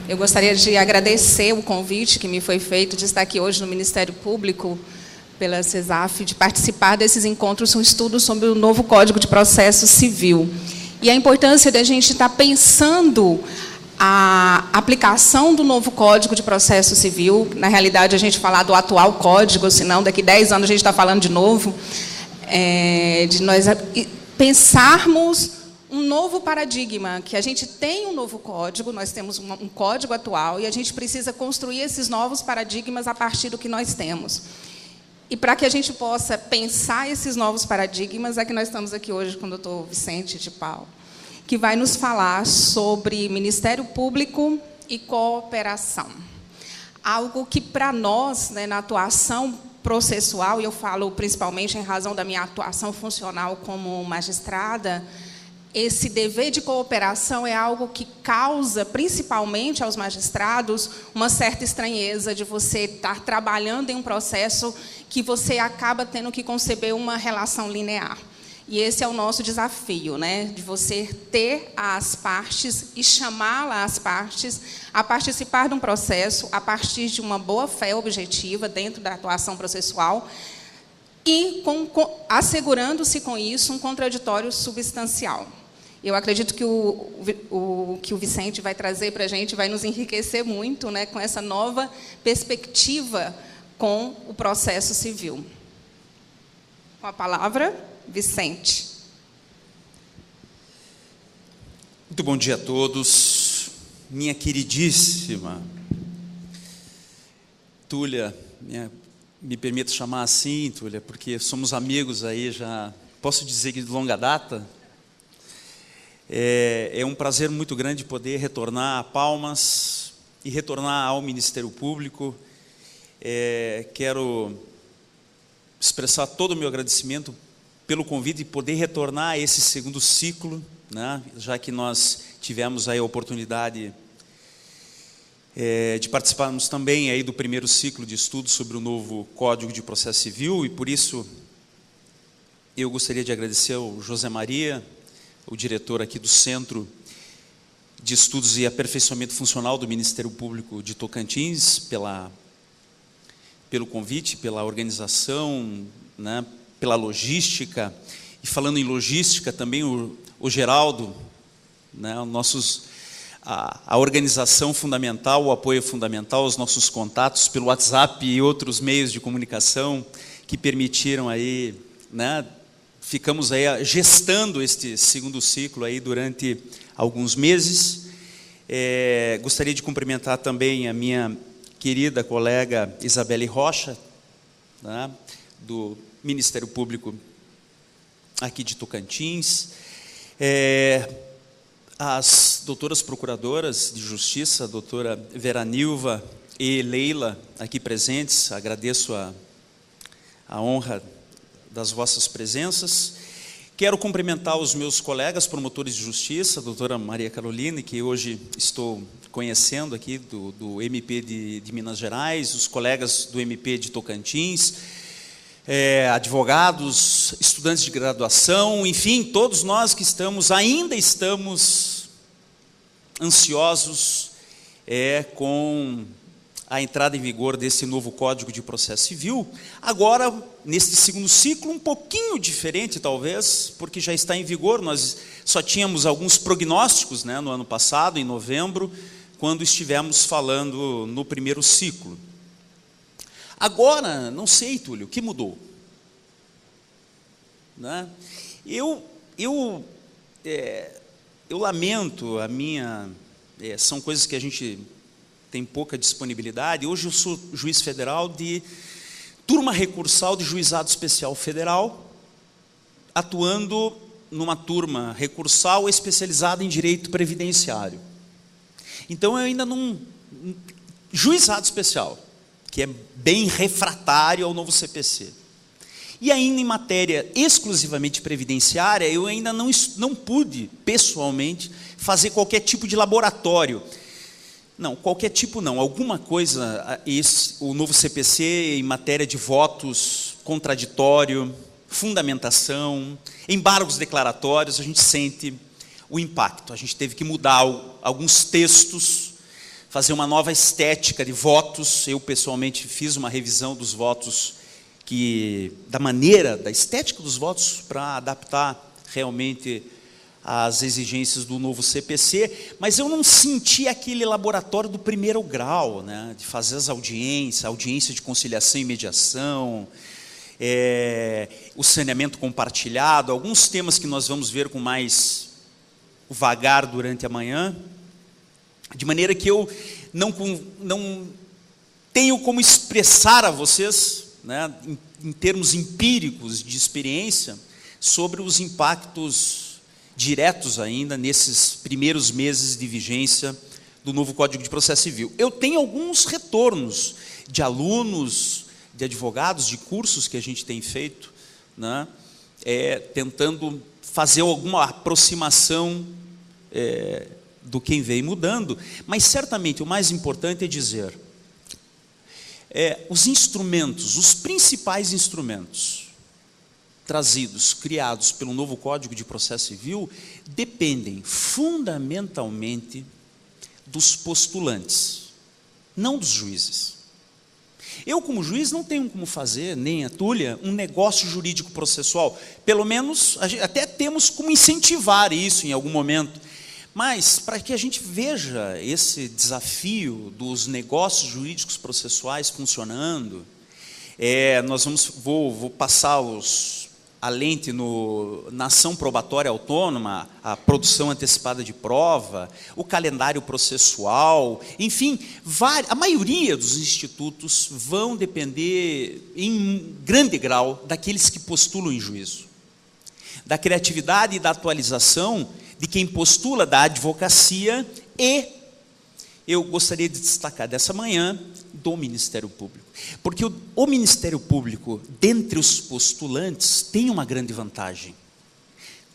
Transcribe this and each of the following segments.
Eu gostaria de agradecer o convite que me foi feito de estar aqui hoje no Ministério Público, pela CESAF, de participar desses encontros, um estudo sobre o novo Código de Processo Civil. E a importância de a gente estar pensando a aplicação do novo Código de Processo Civil, na realidade a gente falar do atual Código, senão daqui 10 anos a gente está falando de novo, de nós pensarmos um novo paradigma, que a gente tem um novo código, nós temos um código atual, e a gente precisa construir esses novos paradigmas a partir do que nós temos. E para que a gente possa pensar esses novos paradigmas, é que nós estamos aqui hoje com o doutor Vicente de Paulo, que vai nos falar sobre Ministério Público e cooperação. Algo que, para nós, né, na atuação processual, e eu falo principalmente em razão da minha atuação funcional como magistrada, esse dever de cooperação é algo que causa, principalmente aos magistrados, uma certa estranheza de você estar trabalhando em um processo que você acaba tendo que conceber uma relação linear. E esse é o nosso desafio, né? De você ter as partes e chamá-las as partes a participar de um processo a partir de uma boa-fé objetiva dentro da atuação processual e assegurando-se com isso um contraditório substancial. Eu acredito que o que o Vicente vai trazer para a gente vai nos enriquecer muito, né, com essa nova perspectiva com o processo civil. Com a palavra, Vicente. Muito bom dia a todos. Minha queridíssima Túlia, me permito chamar assim, Túlia, porque somos amigos aí já, posso dizer que de longa data. É um prazer muito grande poder retornar a Palmas e retornar ao Ministério Público. Quero expressar todo o meu agradecimento pelo convite de poder retornar a esse segundo ciclo, né, já que nós tivemos aí a oportunidade de participarmos também aí do primeiro ciclo de estudos sobre o novo Código de Processo Civil, e por isso eu gostaria de agradecer ao José Maria, o diretor aqui do Centro de Estudos e Aperfeiçoamento Funcional do Ministério Público de Tocantins, pelo convite, pela organização, né, pela logística. E falando em logística, também o Geraldo, né, a organização fundamental, o apoio fundamental, os nossos contatos pelo WhatsApp e outros meios de comunicação que permitiram aí, né, ficamos aí gestando este segundo ciclo aí durante alguns meses. Gostaria de cumprimentar também a minha querida colega Isabelle Rocha, né, do Ministério Público aqui de Tocantins, as doutoras procuradoras de Justiça, a doutora Vera Nilva e Leila, aqui presentes. Agradeço a honra das vossas presenças. Quero cumprimentar os meus colegas promotores de justiça, a doutora Maria Carolina, que hoje estou conhecendo aqui do MP de Minas Gerais, os colegas do MP de Tocantins, advogados, estudantes de graduação, enfim, todos nós que ainda estamos ansiosos com a entrada em vigor desse novo Código de Processo Civil, agora, neste segundo ciclo, um pouquinho diferente, talvez, porque já está em vigor. Nós só tínhamos alguns prognósticos, né, no ano passado, em novembro, quando estivemos falando no primeiro ciclo. Agora, não sei, Túlio, o que mudou? Né? Eu lamento são coisas que a gente tem pouca disponibilidade. Hoje eu sou juiz federal de turma recursal de Juizado Especial Federal, atuando numa turma recursal especializada em direito previdenciário. Então eu ainda não... Juizado Especial, que é bem refratário ao novo CPC. E ainda em matéria exclusivamente previdenciária, eu ainda não pude, pessoalmente, fazer qualquer tipo de laboratório. Não, qualquer tipo não, alguma coisa, o novo CPC em matéria de votos, contraditório, fundamentação, embargos declaratórios, a gente sente o impacto. A gente teve que mudar alguns textos, fazer uma nova estética de votos. Eu, pessoalmente, fiz uma revisão dos votos, da estética dos votos, para adaptar realmente as exigências do novo CPC, mas eu não senti aquele laboratório do primeiro grau, né, de fazer as audiência de conciliação e mediação, o saneamento compartilhado, alguns temas que nós vamos ver com mais vagar durante a manhã, de maneira que eu não tenho como expressar a vocês, né, em termos empíricos de experiência, sobre os impactos diretos ainda nesses primeiros meses de vigência do novo Código de Processo Civil. Eu tenho alguns retornos de alunos, de advogados, de cursos que a gente tem feito, né, tentando fazer alguma aproximação do que vem mudando, mas certamente o mais importante é dizer, os instrumentos, os principais instrumentos criados pelo novo Código de Processo Civil, dependem fundamentalmente dos postulantes, não dos juízes. Eu, como juiz, não tenho como fazer, nem a Túlia, um negócio jurídico processual. Pelo menos, até temos como incentivar isso em algum momento. Mas, para que a gente veja esse desafio dos negócios jurídicos processuais funcionando, vou passar a lente na ação probatória autônoma, a produção antecipada de prova, o calendário processual, enfim, a maioria dos institutos vão depender em grande grau daqueles que postulam em juízo, da criatividade e da atualização de quem postula, da advocacia, e eu gostaria de destacar dessa manhã do Ministério Público. Porque o Ministério Público, dentre os postulantes, tem uma grande vantagem.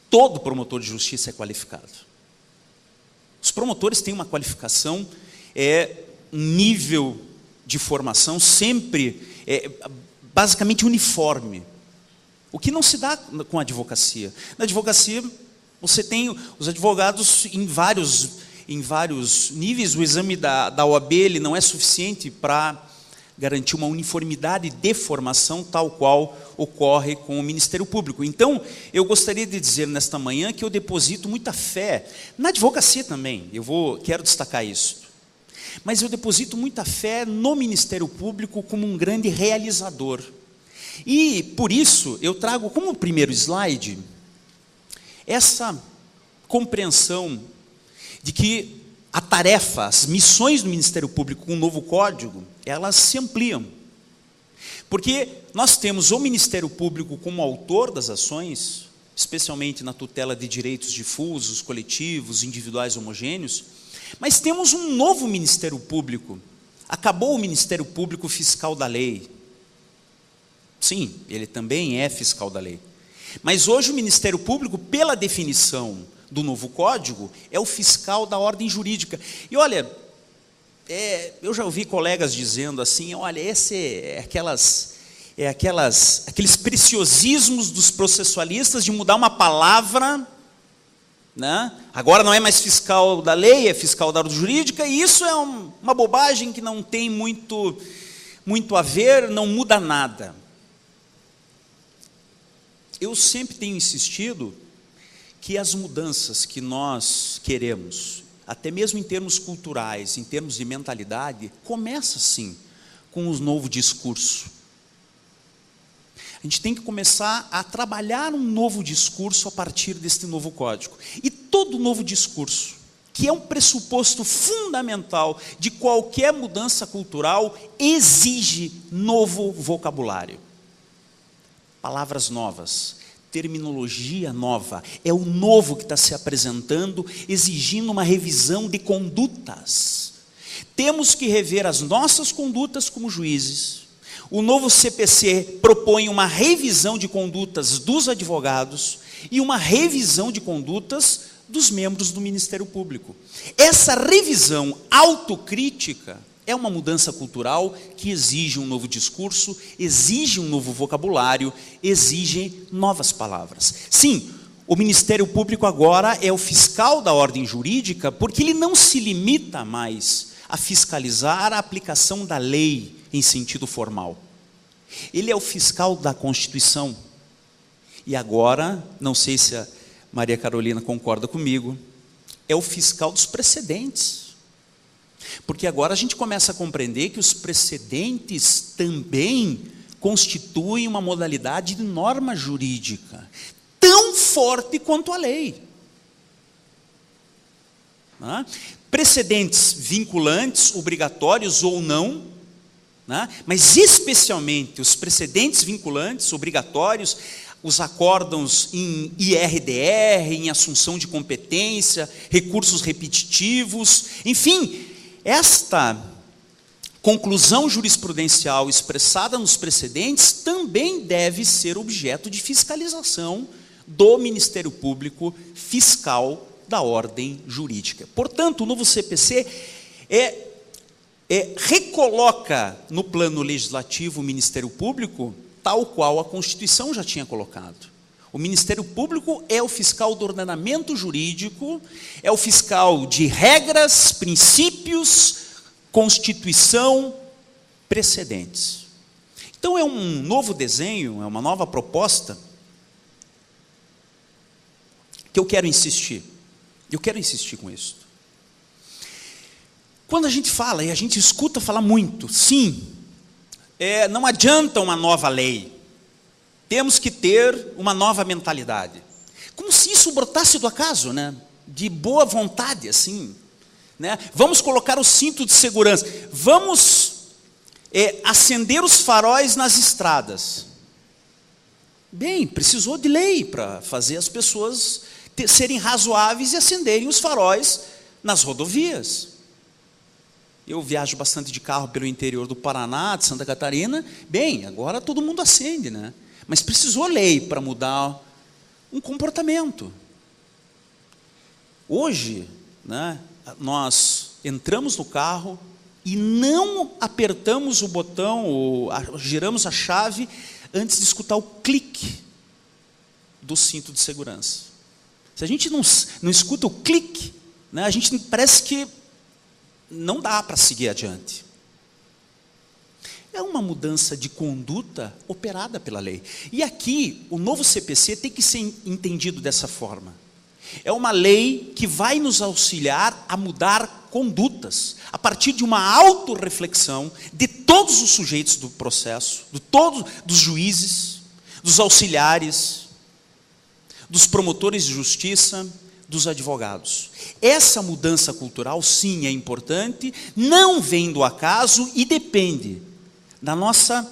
Todo promotor de justiça é qualificado. Os promotores têm uma qualificação, um nível de formação sempre basicamente uniforme. O que não se dá com a advocacia. Na advocacia, você tem os advogados em vários níveis. O exame da OAB ele não é suficiente para garantir uma uniformidade de formação tal qual ocorre com o Ministério Público. Então, eu gostaria de dizer nesta manhã que eu deposito muita fé, na advocacia também, quero destacar isso, mas eu deposito muita fé no Ministério Público como um grande realizador. E, por isso, eu trago como primeiro slide essa compreensão de que a tarefa, as missões do Ministério Público com o novo Código, elas se ampliam. Porque nós temos o Ministério Público como autor das ações, especialmente na tutela de direitos difusos, coletivos, individuais homogêneos, mas temos um novo Ministério Público. Acabou o Ministério Público fiscal da lei. Sim, ele também é fiscal da lei. Mas hoje o Ministério Público, pela definição do novo Código, é o fiscal da ordem jurídica. E olha, eu já ouvi colegas dizendo assim, olha, aqueles preciosismos dos processualistas de mudar uma palavra, né? Agora não é mais fiscal da lei, é fiscal da ordem jurídica, e isso é uma bobagem que não tem muito a ver, não muda nada. Eu sempre tenho insistido que as mudanças que nós queremos, até mesmo em termos culturais, em termos de mentalidade, começa sim com um novo discurso. A gente tem que começar a trabalhar um novo discurso a partir deste novo código. E todo novo discurso, que é um pressuposto fundamental de qualquer mudança cultural, exige novo vocabulário. Palavras novas, terminologia nova, é o novo que está se apresentando, exigindo uma revisão de condutas. Temos que rever as nossas condutas como juízes. O novo CPC propõe uma revisão de condutas dos advogados e uma revisão de condutas dos membros do Ministério Público. Essa revisão autocrítica é uma mudança cultural que exige um novo discurso, exige um novo vocabulário, exige novas palavras. Sim, o Ministério Público agora é o fiscal da ordem jurídica, porque ele não se limita mais a fiscalizar a aplicação da lei em sentido formal. Ele é o fiscal da Constituição. E agora, não sei se a Maria Carolina concorda comigo, é o fiscal dos precedentes. Porque agora a gente começa a compreender que os precedentes também constituem uma modalidade de norma jurídica, tão forte quanto a lei. Precedentes vinculantes, obrigatórios ou não, mas especialmente os precedentes vinculantes, obrigatórios, os acórdãos em IRDR, em assunção de competência, recursos repetitivos, enfim, esta conclusão jurisprudencial expressada nos precedentes também deve ser objeto de fiscalização do Ministério Público Fiscal da ordem jurídica. Portanto, o novo CPC recoloca no plano legislativo o Ministério Público tal qual a Constituição já tinha colocado. O Ministério Público é o fiscal do ordenamento jurídico, é o fiscal de regras, princípios, Constituição, precedentes. Então é um novo desenho, é uma nova proposta que eu quero insistir. Eu quero insistir com isso. Quando a gente fala, e a gente escuta falar muito, sim, não adianta uma nova lei, temos que ter uma nova mentalidade. Como se isso brotasse do acaso, né? De boa vontade, assim. Né? Vamos colocar o cinto de segurança, vamos acender os faróis nas estradas. Bem, precisou de lei para fazer as pessoas serem razoáveis e acenderem os faróis nas rodovias. Eu viajo bastante de carro pelo interior do Paraná, de Santa Catarina. Bem, agora todo mundo acende, né? Mas precisou lei para mudar um comportamento. Hoje, né, nós entramos no carro e não apertamos o botão, ou giramos a chave, antes de escutar o clique do cinto de segurança. Se a gente não escuta o clique, né, a gente parece que não dá para seguir adiante. É uma mudança de conduta operada pela lei. E aqui, o novo CPC tem que ser entendido dessa forma. É uma lei que vai nos auxiliar a mudar condutas, a partir de uma autorreflexão de todos os sujeitos do processo, dos juízes, dos auxiliares, dos promotores de justiça, dos advogados. Essa mudança cultural, sim, é importante, não vem do acaso e depende da nossa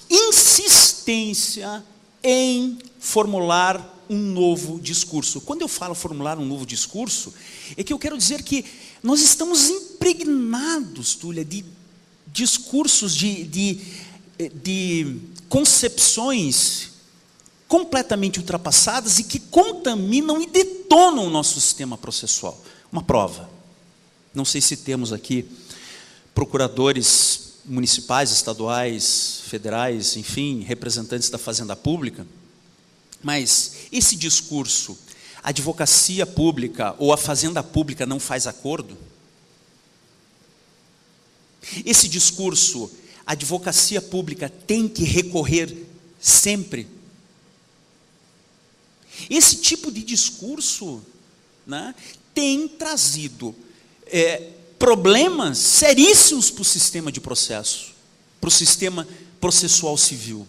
insistência em formular um novo discurso. Quando eu falo formular um novo discurso, é que eu quero dizer que nós estamos impregnados, Túlia, de discursos, de concepções completamente ultrapassadas e que contaminam e detonam o nosso sistema processual. Uma prova. Não sei se temos aqui procuradores municipais, estaduais, federais, enfim, representantes da Fazenda Pública, mas esse discurso, a advocacia pública ou a Fazenda Pública não faz acordo? Esse discurso, a advocacia pública tem que recorrer sempre? Esse tipo de discurso, né, tem trazido problemas seríssimos para o sistema de processo, para o sistema processual civil.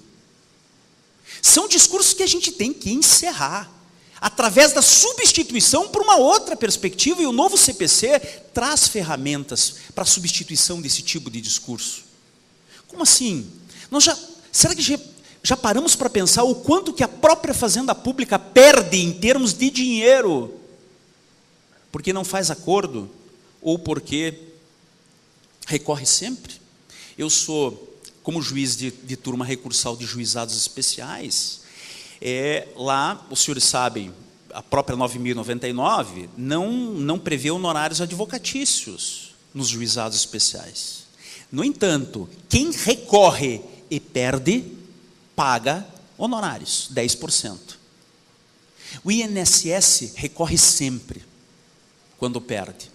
São discursos que a gente tem que encerrar, através da substituição por uma outra perspectiva, e o novo CPC traz ferramentas para a substituição desse tipo de discurso. Como assim? Será que já paramos para pensar o quanto que a própria Fazenda Pública perde em termos de dinheiro, porque não faz acordo, ou porque recorre sempre? Eu sou, como juiz de turma recursal de juizados especiais, lá, os senhores sabem, a própria 9.099 não prevê honorários advocatícios nos juizados especiais. No entanto, quem recorre e perde, paga honorários, 10%. O INSS recorre sempre quando perde.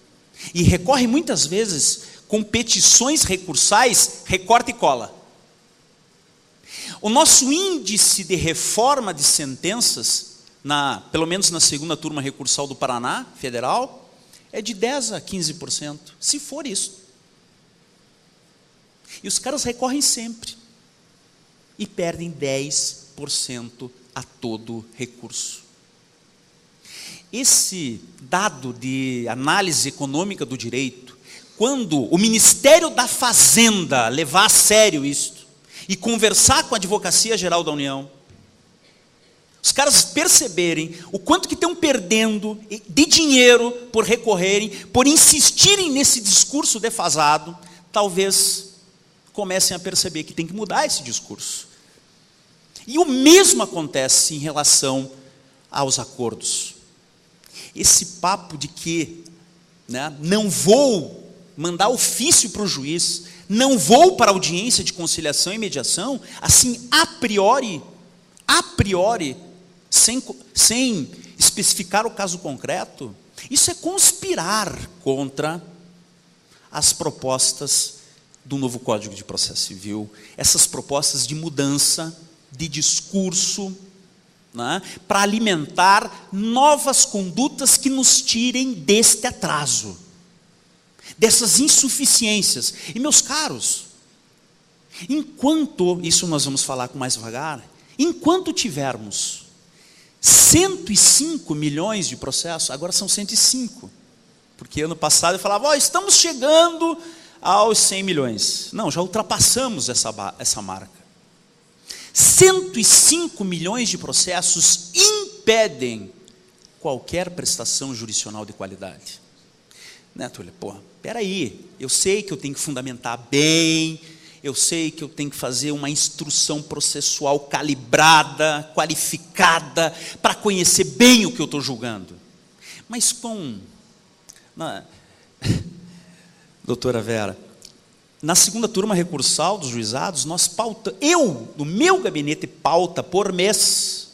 e recorre muitas vezes com petições recursais, recorta e cola. O nosso índice de reforma de sentenças, pelo menos na segunda turma recursal do Paraná Federal, é de 10% a 15%, se for isso. E os caras recorrem sempre e perdem 10% a todo recurso. Esse dado de análise econômica do direito, quando o Ministério da Fazenda levar a sério isto e conversar com a Advocacia Geral da União, os caras perceberem o quanto que estão perdendo de dinheiro por recorrerem, por insistirem nesse discurso defasado, talvez comecem a perceber que tem que mudar esse discurso. E o mesmo acontece em relação aos acordos. Esse papo de que, não vou mandar ofício para o juiz, não vou para a audiência de conciliação e mediação, assim, a priori, sem especificar o caso concreto, isso é conspirar contra as propostas do novo Código de Processo Civil, essas propostas de mudança de discurso, para alimentar novas condutas que nos tirem deste atraso, dessas insuficiências. E, meus caros, enquanto, isso nós vamos falar com mais devagar, enquanto tivermos 105 milhões de processos, agora são 105, porque ano passado eu falava, estamos chegando aos 100 milhões. Não, já ultrapassamos essa marca. 105 milhões de processos impedem qualquer prestação jurisdicional de qualidade. Túlio? Peraí, eu sei que eu tenho que fundamentar bem, eu sei que eu tenho que fazer uma instrução processual calibrada, qualificada, para conhecer bem o que eu estou julgando. Mas doutora Vera, na segunda turma recursal dos juizados, no meu gabinete pauta por mês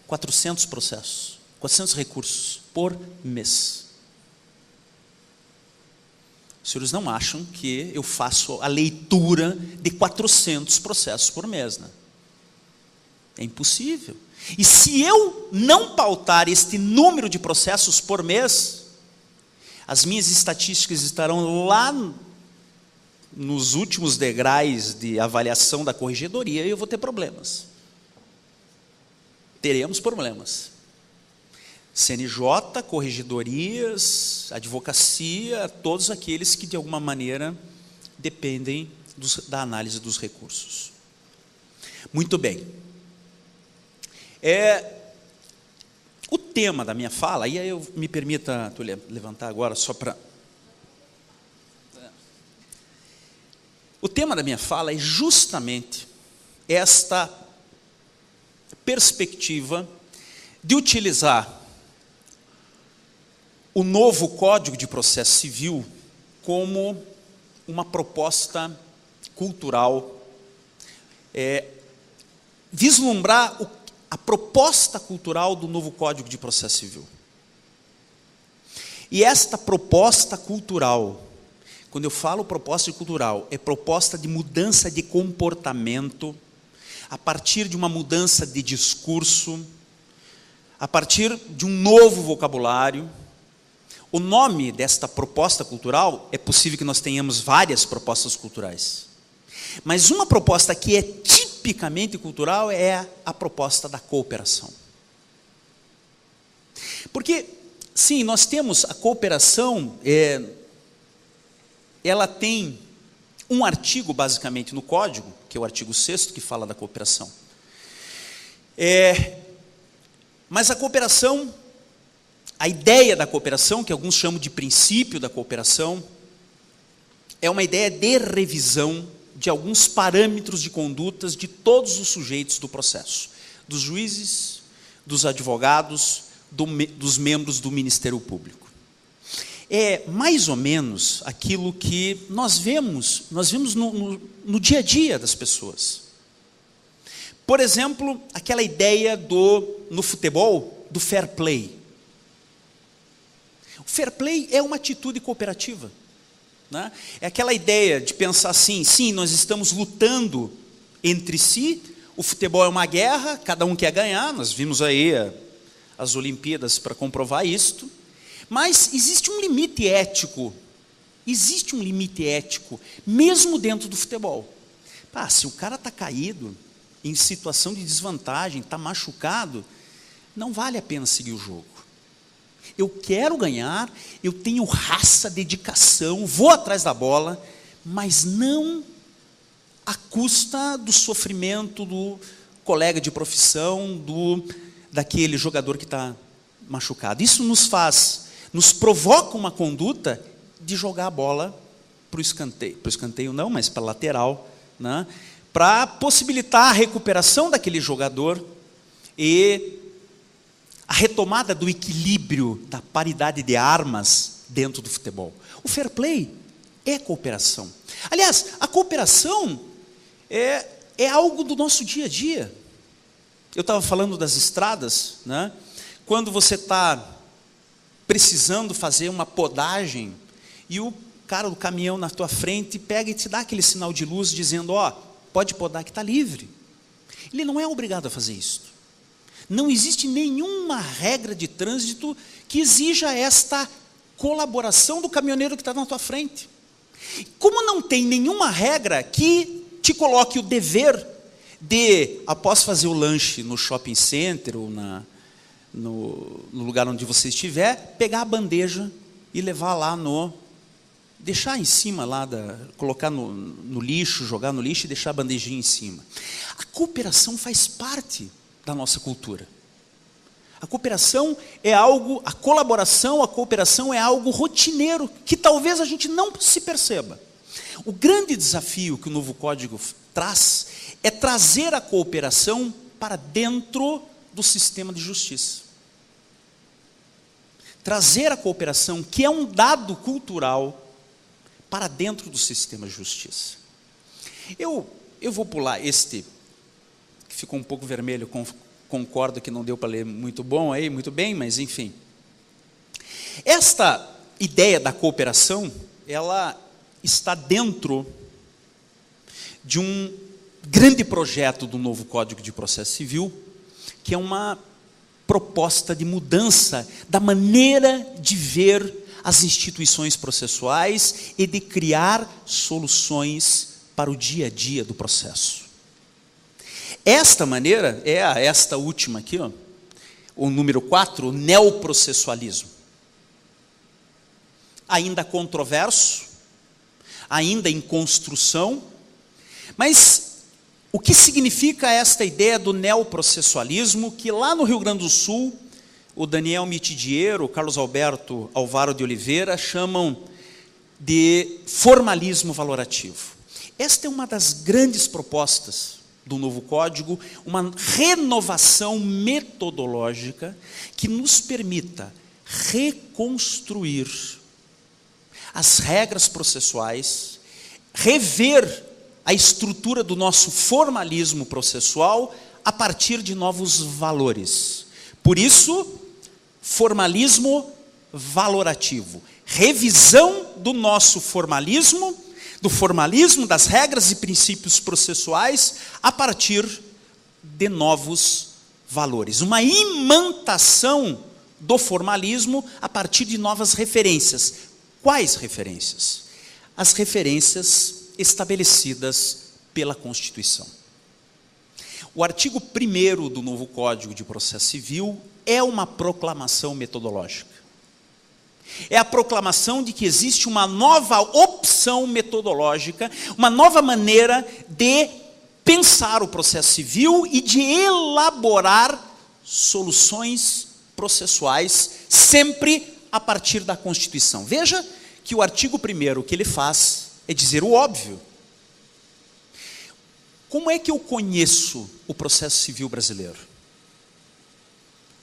400 processos, 400 recursos por mês. Os senhores não acham que eu faço a leitura de 400 processos por mês, né? É impossível. E se eu não pautar este número de processos por mês, as minhas estatísticas estarão lá nos últimos degraus de avaliação da corregedoria e eu vou ter problemas. Teremos problemas. CNJ, corregedorias, advocacia, todos aqueles que de alguma maneira dependem da análise dos recursos. Muito bem. O tema da minha fala, e aí eu me permita, Túlio, levantar agora só para... O tema da minha fala é justamente esta perspectiva de utilizar o novo Código de Processo Civil como uma proposta cultural, vislumbrar a proposta cultural do novo Código de Processo Civil. E esta proposta cultural, quando eu falo proposta cultural, é proposta de mudança de comportamento, a partir de uma mudança de discurso, a partir de um novo vocabulário. O nome desta proposta cultural, é possível que nós tenhamos várias propostas culturais, mas uma proposta que é tipicamente cultural é a proposta da cooperação. Porque, sim, nós temos a cooperação, ela tem um artigo basicamente no Código, que é o artigo 6º, que fala da cooperação. Mas a cooperação, a ideia da cooperação, que alguns chamam de princípio da cooperação, é uma ideia de revisão de alguns parâmetros de condutas de todos os sujeitos do processo, dos juízes, dos advogados, dos membros do Ministério Público. É mais ou menos aquilo que nós vemos no dia a dia das pessoas. Por exemplo, aquela ideia no futebol, do fair play. O fair play é uma atitude cooperativa, né? É aquela ideia de pensar assim, sim, nós estamos lutando entre si, o futebol é uma guerra, cada um quer ganhar, nós vimos aí as Olimpíadas para comprovar isto, mas existe um limite ético, mesmo dentro do futebol. Se o cara está caído, em situação de desvantagem, está machucado, não vale a pena seguir o jogo. Eu quero ganhar, eu tenho raça, dedicação, vou atrás da bola, mas não à custa do sofrimento do colega de profissão, daquele jogador que está machucado. Isso nos provoca uma conduta de jogar a bola para o escanteio não, mas para a lateral, né? Para possibilitar a recuperação daquele jogador e a retomada do equilíbrio, da paridade de armas dentro do futebol. O fair play é cooperação. Aliás, a cooperação é algo do nosso dia a dia. Eu estava falando das estradas, né? Quando você está precisando fazer uma podagem e o cara do caminhão na tua frente pega e te dá aquele sinal de luz dizendo, pode podar que está livre. Ele não é obrigado a fazer isso. Não existe nenhuma regra de trânsito que exija esta colaboração do caminhoneiro que está na tua frente. Como não tem nenhuma regra que te coloque o dever de, após fazer o lanche no shopping center ou no lugar onde você estiver, pegar a bandeja e levar lá deixar em cima lá, colocar no lixo, jogar no lixo e deixar a bandejinha em cima. A cooperação faz parte da nossa cultura. A cooperação a cooperação é algo rotineiro, que talvez a gente não se perceba. O grande desafio que o novo código traz é trazer a cooperação para dentro do sistema de justiça. Trazer a cooperação, que é um dado cultural, para dentro do sistema de justiça. Eu vou pular que ficou um pouco vermelho, concordo que não deu para ler muito bem, mas enfim. Esta ideia da cooperação, ela está dentro de um grande projeto do novo Código de Processo Civil, que é uma proposta de mudança da maneira de ver as instituições processuais e de criar soluções para o dia a dia do processo. Esta maneira esta última aqui, o número 4, o neoprocessualismo. Ainda controverso, ainda em construção, mas o que significa esta ideia do neoprocessualismo, que lá no Rio Grande do Sul, o Daniel Mitidiero, o Carlos Alberto Alvaro de Oliveira chamam de formalismo valorativo. Esta é uma das grandes propostas do novo código, uma renovação metodológica que nos permita reconstruir as regras processuais, rever a estrutura do nosso formalismo processual a partir de novos valores. Por isso, formalismo valorativo, revisão do nosso formalismo, do formalismo das regras e princípios processuais a partir de novos valores. Uma imantação do formalismo a partir de novas referências. Quais referências? As referências estabelecidas pela Constituição. O artigo 1º do novo Código de Processo Civil é uma proclamação metodológica. É a proclamação de que existe uma nova opção metodológica, uma nova maneira de pensar o processo civil e de elaborar soluções processuais, sempre a partir da Constituição. Veja que o artigo 1º o que ele faz é dizer o óbvio. Como é que eu conheço o processo civil brasileiro?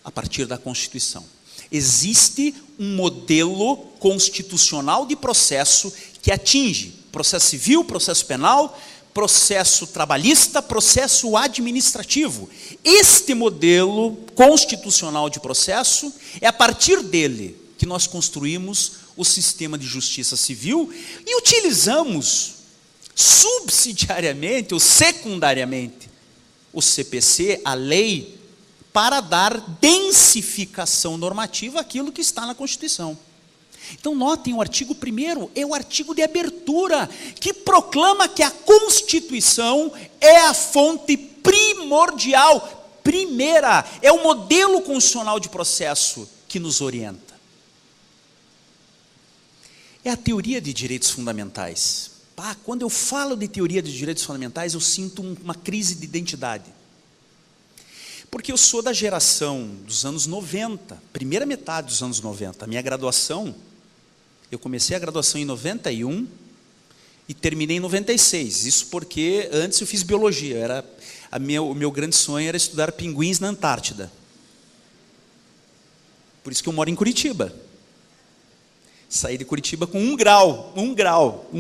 A partir da Constituição. Existe um modelo constitucional de processo que atinge processo civil, processo penal, processo trabalhista, processo administrativo. Este modelo constitucional de processo, é a partir dele que nós construímos o sistema de justiça civil e utilizamos subsidiariamente ou secundariamente o CPC, a lei, para dar densificação normativa àquilo que está na Constituição. Então notem, o artigo 1º é o artigo de abertura, que proclama que a Constituição é a fonte primordial, primeira, é o modelo constitucional de processo que nos orienta. É a teoria de direitos fundamentais. Quando eu falo de teoria de direitos fundamentais, eu sinto uma crise de identidade. Porque eu sou da geração dos anos 90, primeira metade dos anos 90. A minha graduação, eu comecei a graduação em 91 e terminei em 96. Isso porque antes eu fiz biologia. O meu grande sonho era estudar pinguins na Antártida. Por isso que eu moro em Curitiba. Saí de Curitiba com 1 grau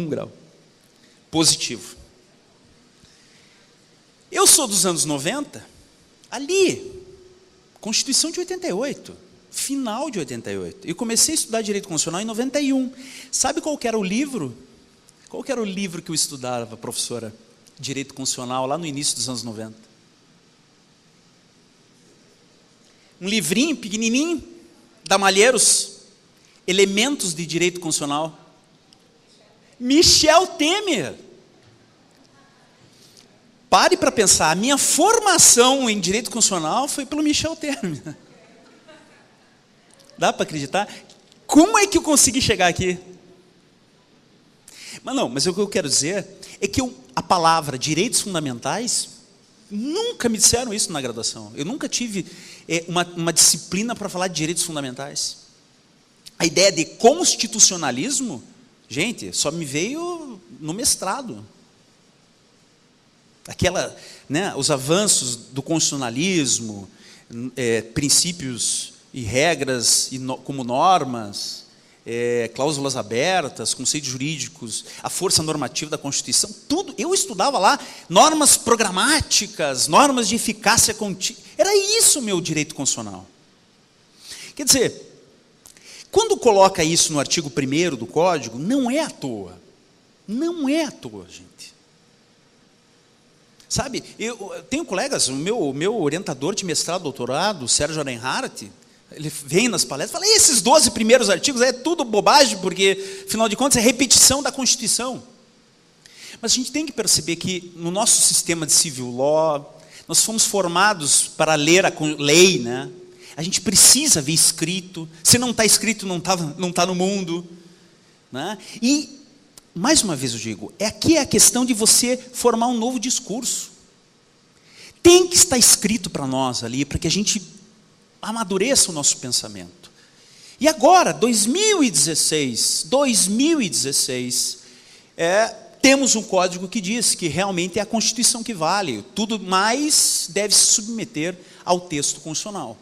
positivo. Eu sou dos anos 90, ali, Constituição de 88, final de 88. Eu comecei a estudar Direito Constitucional em 91. Sabe qual que era o livro? Qual que era o livro que eu estudava, professora? Direito Constitucional, lá no início dos anos 90. Um livrinho pequenininho, da Malheiros, Elementos de Direito Constitucional. Michel Temer. Pare para pensar, a minha formação em Direito Constitucional foi pelo Michel Temer. Dá para acreditar? Como é que eu consegui chegar aqui? Mas o que eu quero dizer é que a palavra direitos fundamentais, nunca me disseram isso na graduação. Eu nunca tive uma disciplina para falar de direitos fundamentais. A ideia de constitucionalismo, gente, só me veio no mestrado. Os avanços do constitucionalismo, princípios e regras como normas, cláusulas abertas, conceitos jurídicos, a força normativa da Constituição, tudo, eu estudava lá, normas programáticas, normas de eficácia contínua, era isso o meu direito constitucional. Quer dizer, quando coloca isso no artigo 1º do Código, não é à toa, gente. Sabe, eu tenho colegas, o meu orientador de mestrado, doutorado, Sérgio Arenhardt, ele vem nas palestras e fala, esses 12 primeiros artigos é tudo bobagem, porque, afinal de contas, é repetição da Constituição. Mas a gente tem que perceber que, no nosso sistema de civil law, nós fomos formados para ler a lei, né? A gente precisa ver escrito, se não está escrito, não tá no mundo, né? E, mais uma vez eu digo, aqui é a questão de você formar um novo discurso. Tem que estar escrito para nós ali, para que a gente amadureça o nosso pensamento. E agora, 2016, temos um código que diz que realmente é a Constituição que vale, tudo mais deve se submeter ao texto constitucional.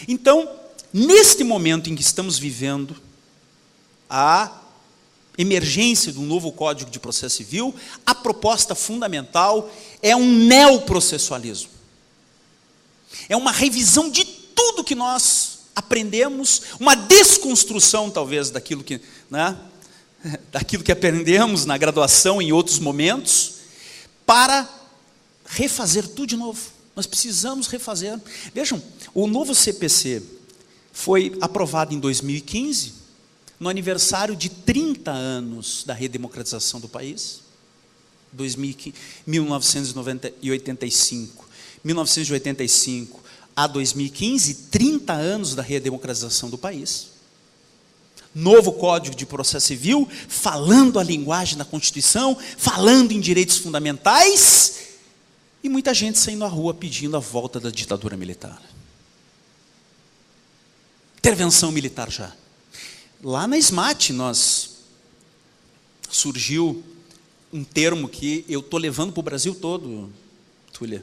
Então, neste momento em que estamos vivendo a emergência de um novo Código de Processo Civil, a proposta fundamental é um neoprocessualismo. É uma revisão de tudo que nós aprendemos, uma desconstrução, talvez, daquilo que aprendemos na graduação em outros momentos, para refazer tudo de novo. Nós precisamos refazer. Vejam, o novo CPC foi aprovado em 2015, no aniversário de 30 anos da redemocratização do país, 1985 a 2015, 30 anos da redemocratização do país. Novo Código de Processo Civil, falando a linguagem da Constituição, falando em direitos fundamentais, e muita gente saindo à rua pedindo a volta da ditadura militar. Intervenção militar já. Lá na SMAT surgiu um termo que eu estou levando para o Brasil todo, Túlia.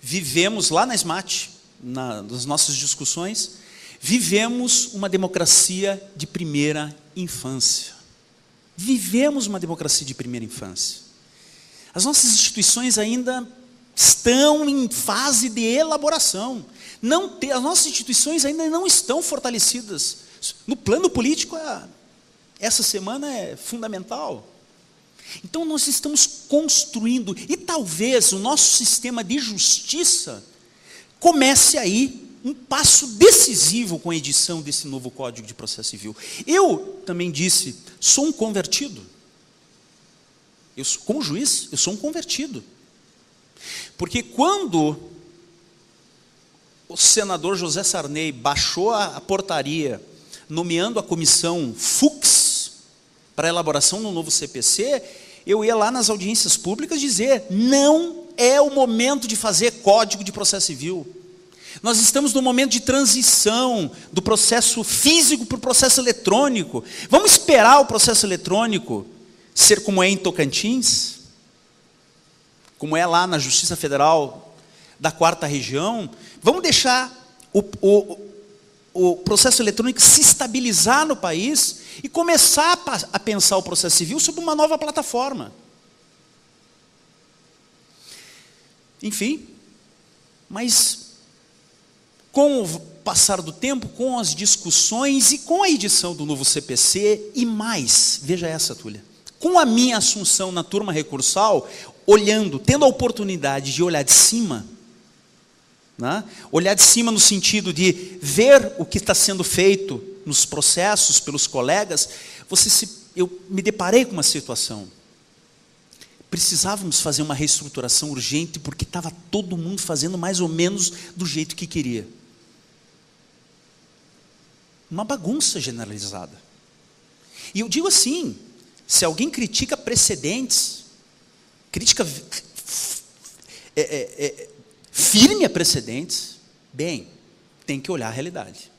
Vivemos lá na SMAT, nas nossas discussões, vivemos uma democracia de primeira infância. Vivemos uma democracia de primeira infância. As nossas instituições ainda estão em fase de elaboração. As nossas instituições ainda não estão fortalecidas No plano político, essa semana é fundamental. Então nós estamos construindo, e talvez o nosso sistema de justiça comece aí um passo decisivo com a edição desse novo Código de Processo Civil. Eu também disse, sou um convertido. Como juiz, eu sou um convertido. Porque quando o senador José Sarney baixou a portaria, nomeando a comissão Fux para a elaboração do novo CPC, eu ia lá nas audiências públicas dizer, não é o momento de fazer Código de Processo Civil. Nós estamos no momento de transição do processo físico para o processo eletrônico. Vamos esperar o processo eletrônico ser como é em Tocantins, como é lá na Justiça Federal da 4ª Região. Vamos deixar o processo eletrônico se estabilizar no país e começar a pensar o processo civil sob uma nova plataforma. Enfim, mas com o passar do tempo, com as discussões e com a edição do novo CPC e mais, veja essa, Túlia, com a minha assunção na turma recursal, tendo a oportunidade de olhar de cima, né? Olhar de cima no sentido de ver o que está sendo feito nos processos pelos colegas, eu me deparei com uma situação. Precisávamos fazer uma reestruturação urgente porque estava todo mundo fazendo mais ou menos do jeito que queria. Uma bagunça generalizada. E eu digo assim, se alguém critica precedentes, crítica firme a precedentes, bem, tem que olhar a realidade.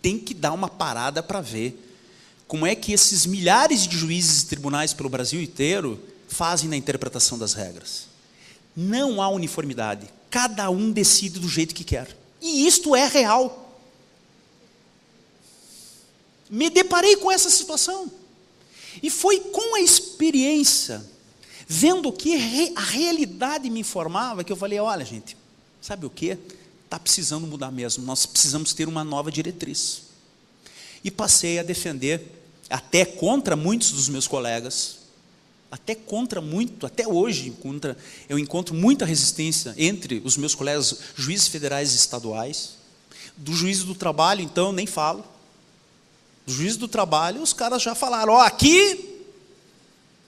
Tem que dar uma parada para ver como é que esses milhares de juízes e tribunais pelo Brasil inteiro fazem na interpretação das regras. Não há uniformidade. Cada um decide do jeito que quer. E isto é real. Me deparei com essa situação. E foi com a experiência, vendo o que a realidade me informava, que eu falei, olha gente, sabe o que? Está precisando mudar mesmo, nós precisamos ter uma nova diretriz. E passei a defender, até contra muitos dos meus colegas, até hoje, eu encontro muita resistência entre os meus colegas juízes federais e estaduais. Do juízo do trabalho, então, nem falo. Do juízo do trabalho, os caras já falaram, aqui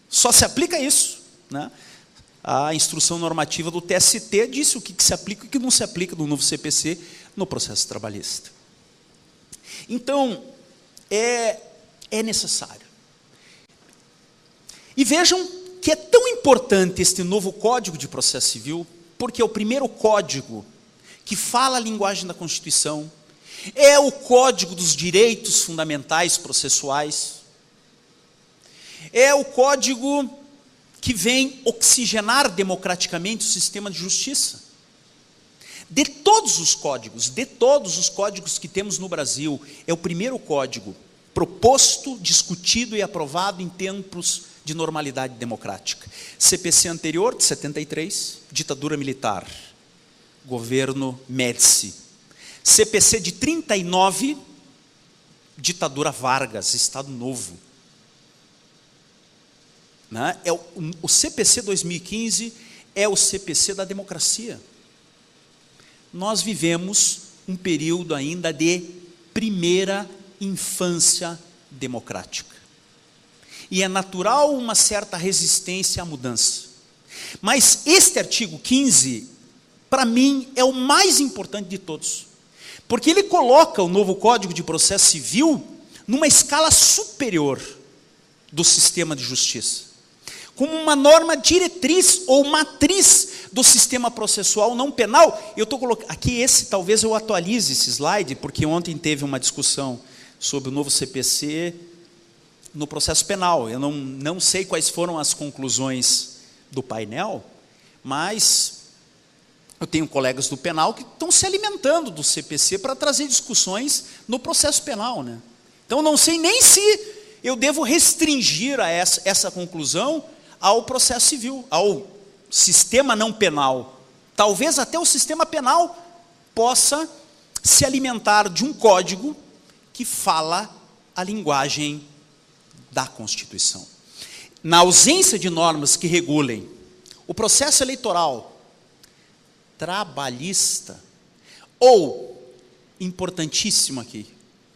só se aplica isso, né? A instrução normativa do TST disse o que se aplica e o que não se aplica do novo CPC no processo trabalhista. Então, é necessário. E vejam que é tão importante este novo Código de Processo Civil, porque é o primeiro código que fala a linguagem da Constituição, é o Código dos Direitos Fundamentais Processuais, é o código que vem oxigenar democraticamente o sistema de justiça. De todos os códigos que temos no Brasil, é o primeiro código proposto, discutido e aprovado em tempos de normalidade democrática. CPC anterior, de 73, ditadura militar, governo Médici. CPC de 39, ditadura Vargas, Estado Novo. Né? O CPC 2015 é o CPC da democracia. Nós vivemos um período ainda de primeira infância democrática. E é natural uma certa resistência à mudança. Mas este artigo 15, para mim, é o mais importante de todos. Porque ele coloca o novo Código de Processo Civil numa escala superior do sistema de justiça, como uma norma diretriz ou matriz do sistema processual não penal. Eu estou colocando aqui talvez eu atualize esse slide, porque ontem teve uma discussão sobre o novo CPC no processo penal. Eu não sei quais foram as conclusões do painel, mas eu tenho colegas do penal que estão se alimentando do CPC para trazer discussões no processo penal, né? Então não sei nem se eu devo restringir essa conclusão ao processo civil, ao sistema não penal. Talvez até o sistema penal possa se alimentar de um código que fala a linguagem da Constituição. Na ausência de normas que regulem o processo eleitoral, trabalhista ou, importantíssimo aqui,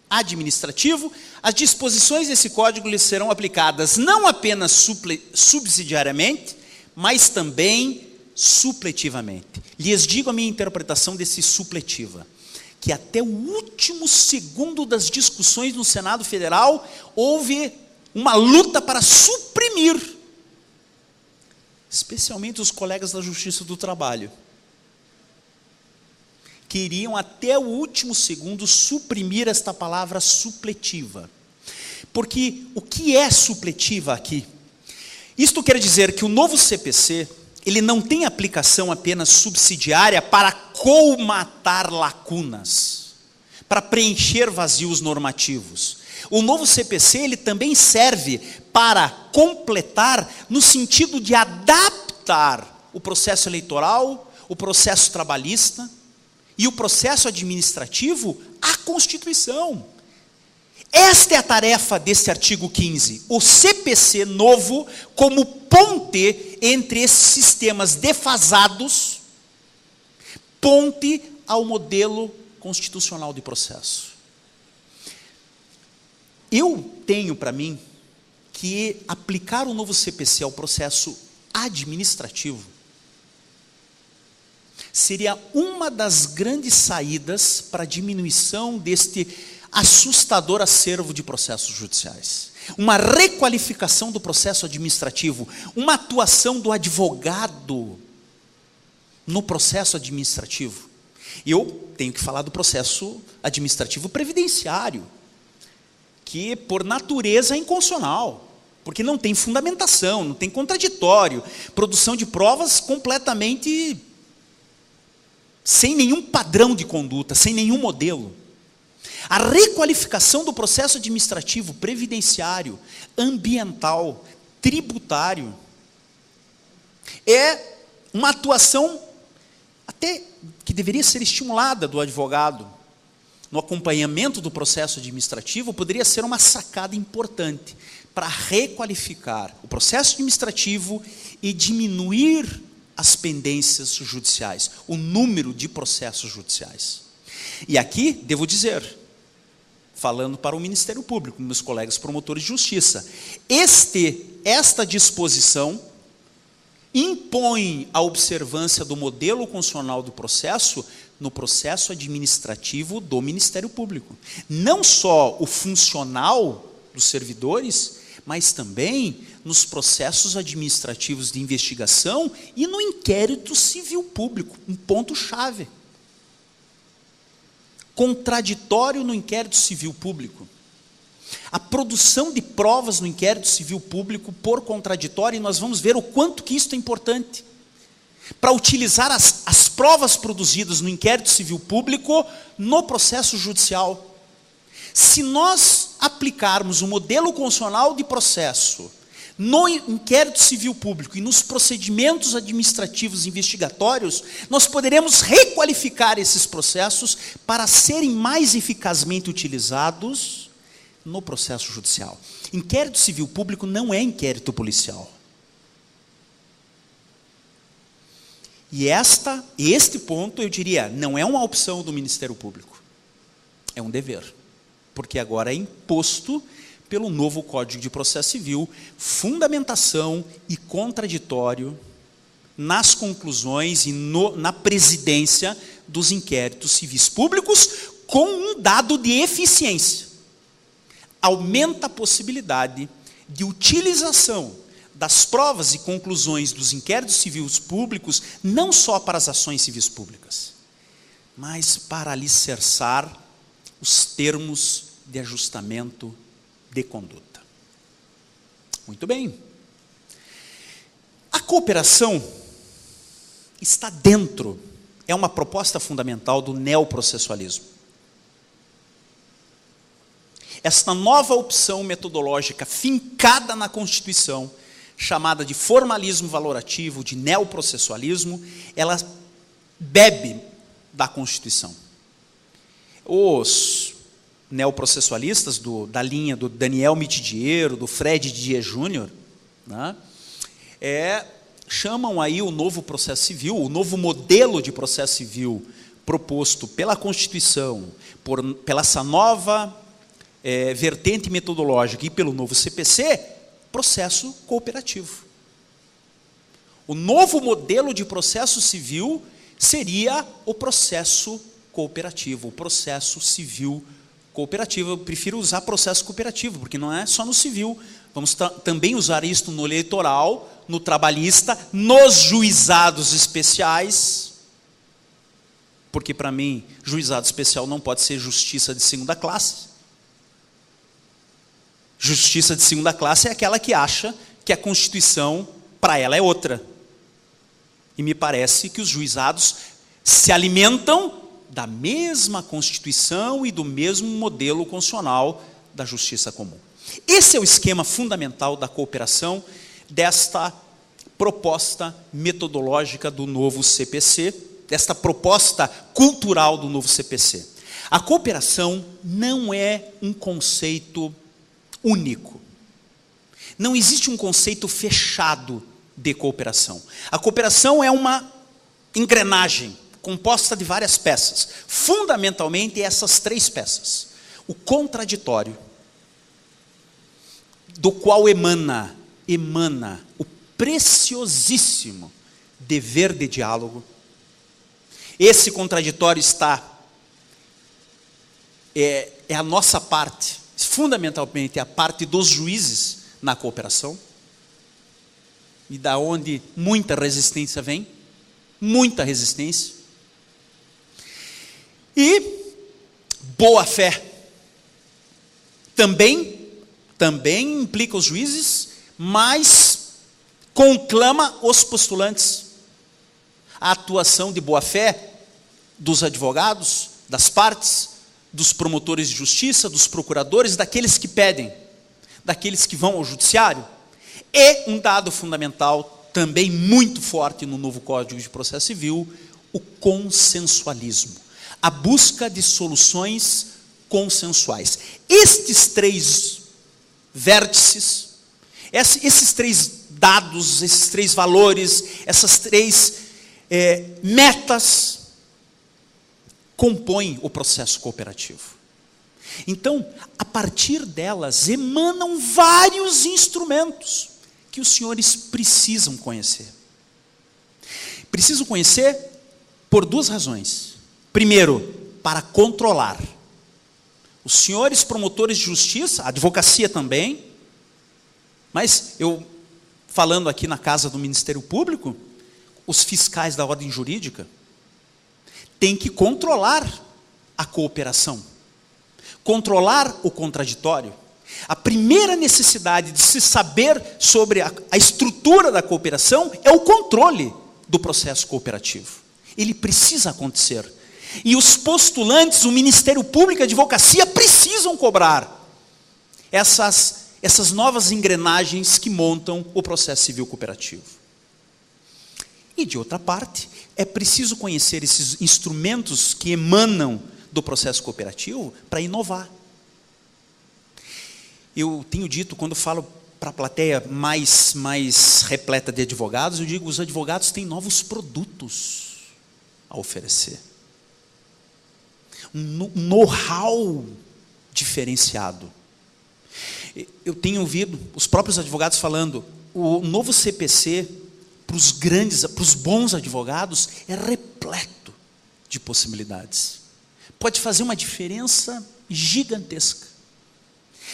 administrativo, as disposições desse código lhes serão aplicadas não apenas subsidiariamente, mas também supletivamente. Lhes digo a minha interpretação desse supletiva, que até o último segundo das discussões no Senado Federal houve uma luta para suprimir, especialmente os colegas da Justiça do Trabalho, queriam até o último segundo suprimir esta palavra supletiva. Porque o que é supletiva aqui? Isto quer dizer que o novo CPC, ele não tem aplicação apenas subsidiária para colmatar lacunas, para preencher vazios normativos. O novo CPC, ele também serve para completar, no sentido de adaptar o processo eleitoral, o processo trabalhista e o processo administrativo à Constituição. Esta é a tarefa desse artigo 15, o CPC novo como ponte entre esses sistemas defasados, ponte ao modelo constitucional de processo. Eu tenho para mim que aplicar o novo CPC ao processo administrativo seria uma das grandes saídas para a diminuição deste assustador acervo de processos judiciais. Uma requalificação do processo administrativo, uma atuação do advogado no processo administrativo. E eu tenho que falar do processo administrativo previdenciário, que por natureza é inconstitucional, porque não tem fundamentação, não tem contraditório, produção de provas completamente sem nenhum padrão de conduta, sem nenhum modelo. A requalificação do processo administrativo, previdenciário, ambiental, tributário, é uma atuação até que deveria ser estimulada do advogado. No acompanhamento do processo administrativo, poderia ser uma sacada importante para requalificar o processo administrativo e diminuir as pendências judiciais, o número de processos judiciais. E aqui, devo dizer, falando para o Ministério Público, meus colegas promotores de justiça, esta disposição impõe a observância do modelo constitucional do processo no processo administrativo do Ministério Público. Não só o funcional dos servidores, mas também nos processos administrativos de investigação e no inquérito civil público, um ponto-chave. Contraditório no inquérito civil público. A produção de provas no inquérito civil público por contraditório, e nós vamos ver o quanto que isso é importante. Para utilizar as provas produzidas no inquérito civil público no processo judicial. Se nós aplicarmos o modelo constitucional de processo no inquérito civil público e nos procedimentos administrativos investigatórios, nós poderemos requalificar esses processos para serem mais eficazmente utilizados no processo judicial. Inquérito civil público não é inquérito policial. E este ponto, eu diria, não é uma opção do Ministério Público. É um dever. Porque agora é imposto pelo novo Código de Processo Civil, fundamentação e contraditório nas conclusões e na presidência dos inquéritos civis públicos, com um dado de eficiência. Aumenta a possibilidade de utilização das provas e conclusões dos inquéritos civis públicos, não só para as ações civis públicas, mas para alicerçar os termos de ajustamento de conduta. Muito bem. A cooperação está dentro, é uma proposta fundamental do neoprocessualismo. Esta nova opção metodológica fincada na Constituição, chamada de formalismo valorativo, de neoprocessualismo, ela bebe da Constituição. Os neoprocessualistas da linha do Daniel Mitidiero, do Fred Dias Júnior, né, chamam aí o novo processo civil, o novo modelo de processo civil proposto pela Constituição, pela essa nova vertente metodológica e pelo novo CPC, processo cooperativo. O novo modelo de processo civil seria o processo cooperativo, o processo civil cooperativo. Eu prefiro usar processo cooperativo, porque não é só no civil. Vamos também usar isso no eleitoral, no trabalhista, nos juizados especiais, porque para mim, juizado especial não pode ser justiça de segunda classe. Justiça de segunda classe é aquela que acha que a Constituição, para ela, é outra. E me parece que os juizados se alimentam da mesma Constituição e do mesmo modelo constitucional da justiça comum. Esse é o esquema fundamental da cooperação, desta proposta metodológica do novo CPC, desta proposta cultural do novo CPC. A cooperação não é um conceito único. Não existe um conceito fechado de cooperação. A cooperação é uma engrenagem composta de várias peças. Fundamentalmente, essas 3 peças. O contraditório, do qual emana o preciosíssimo dever de diálogo. Esse contraditório é a nossa parte, fundamentalmente a parte dos juízes na cooperação, e da onde muita resistência vem, muita resistência. E boa fé também implica os juízes, mas conclama os postulantes. A atuação de boa fé dos advogados, das partes, dos promotores de justiça, dos procuradores, daqueles que pedem, daqueles que vão ao judiciário, é um dado fundamental, também muito forte no novo Código de Processo Civil, o consensualismo, a busca de soluções consensuais. Estes 3 vértices, esses 3 dados, esses 3 valores, essas 3 metas, compõem o processo cooperativo. Então, a partir delas, emanam vários instrumentos que os senhores precisam conhecer. Precisam conhecer por 2 razões. Primeiro, para controlar. Os senhores promotores de justiça, a advocacia também, mas eu, falando aqui na casa do Ministério Público, os fiscais da ordem jurídica têm que controlar a cooperação, controlar o contraditório. A primeira necessidade de se saber sobre a estrutura da cooperação é o controle do processo cooperativo. Ele precisa acontecer. E os postulantes, o Ministério Público e a advocacia precisam cobrar essas novas engrenagens que montam o processo civil cooperativo. E de outra parte, é preciso conhecer esses instrumentos que emanam do processo cooperativo para inovar. Eu tenho dito, quando falo para a plateia mais repleta de advogados, eu digo, os advogados têm novos produtos a oferecer. Um know-how diferenciado. Eu tenho ouvido os próprios advogados falando, o novo CPC, para os bons advogados, é repleto de possibilidades. Pode fazer uma diferença gigantesca.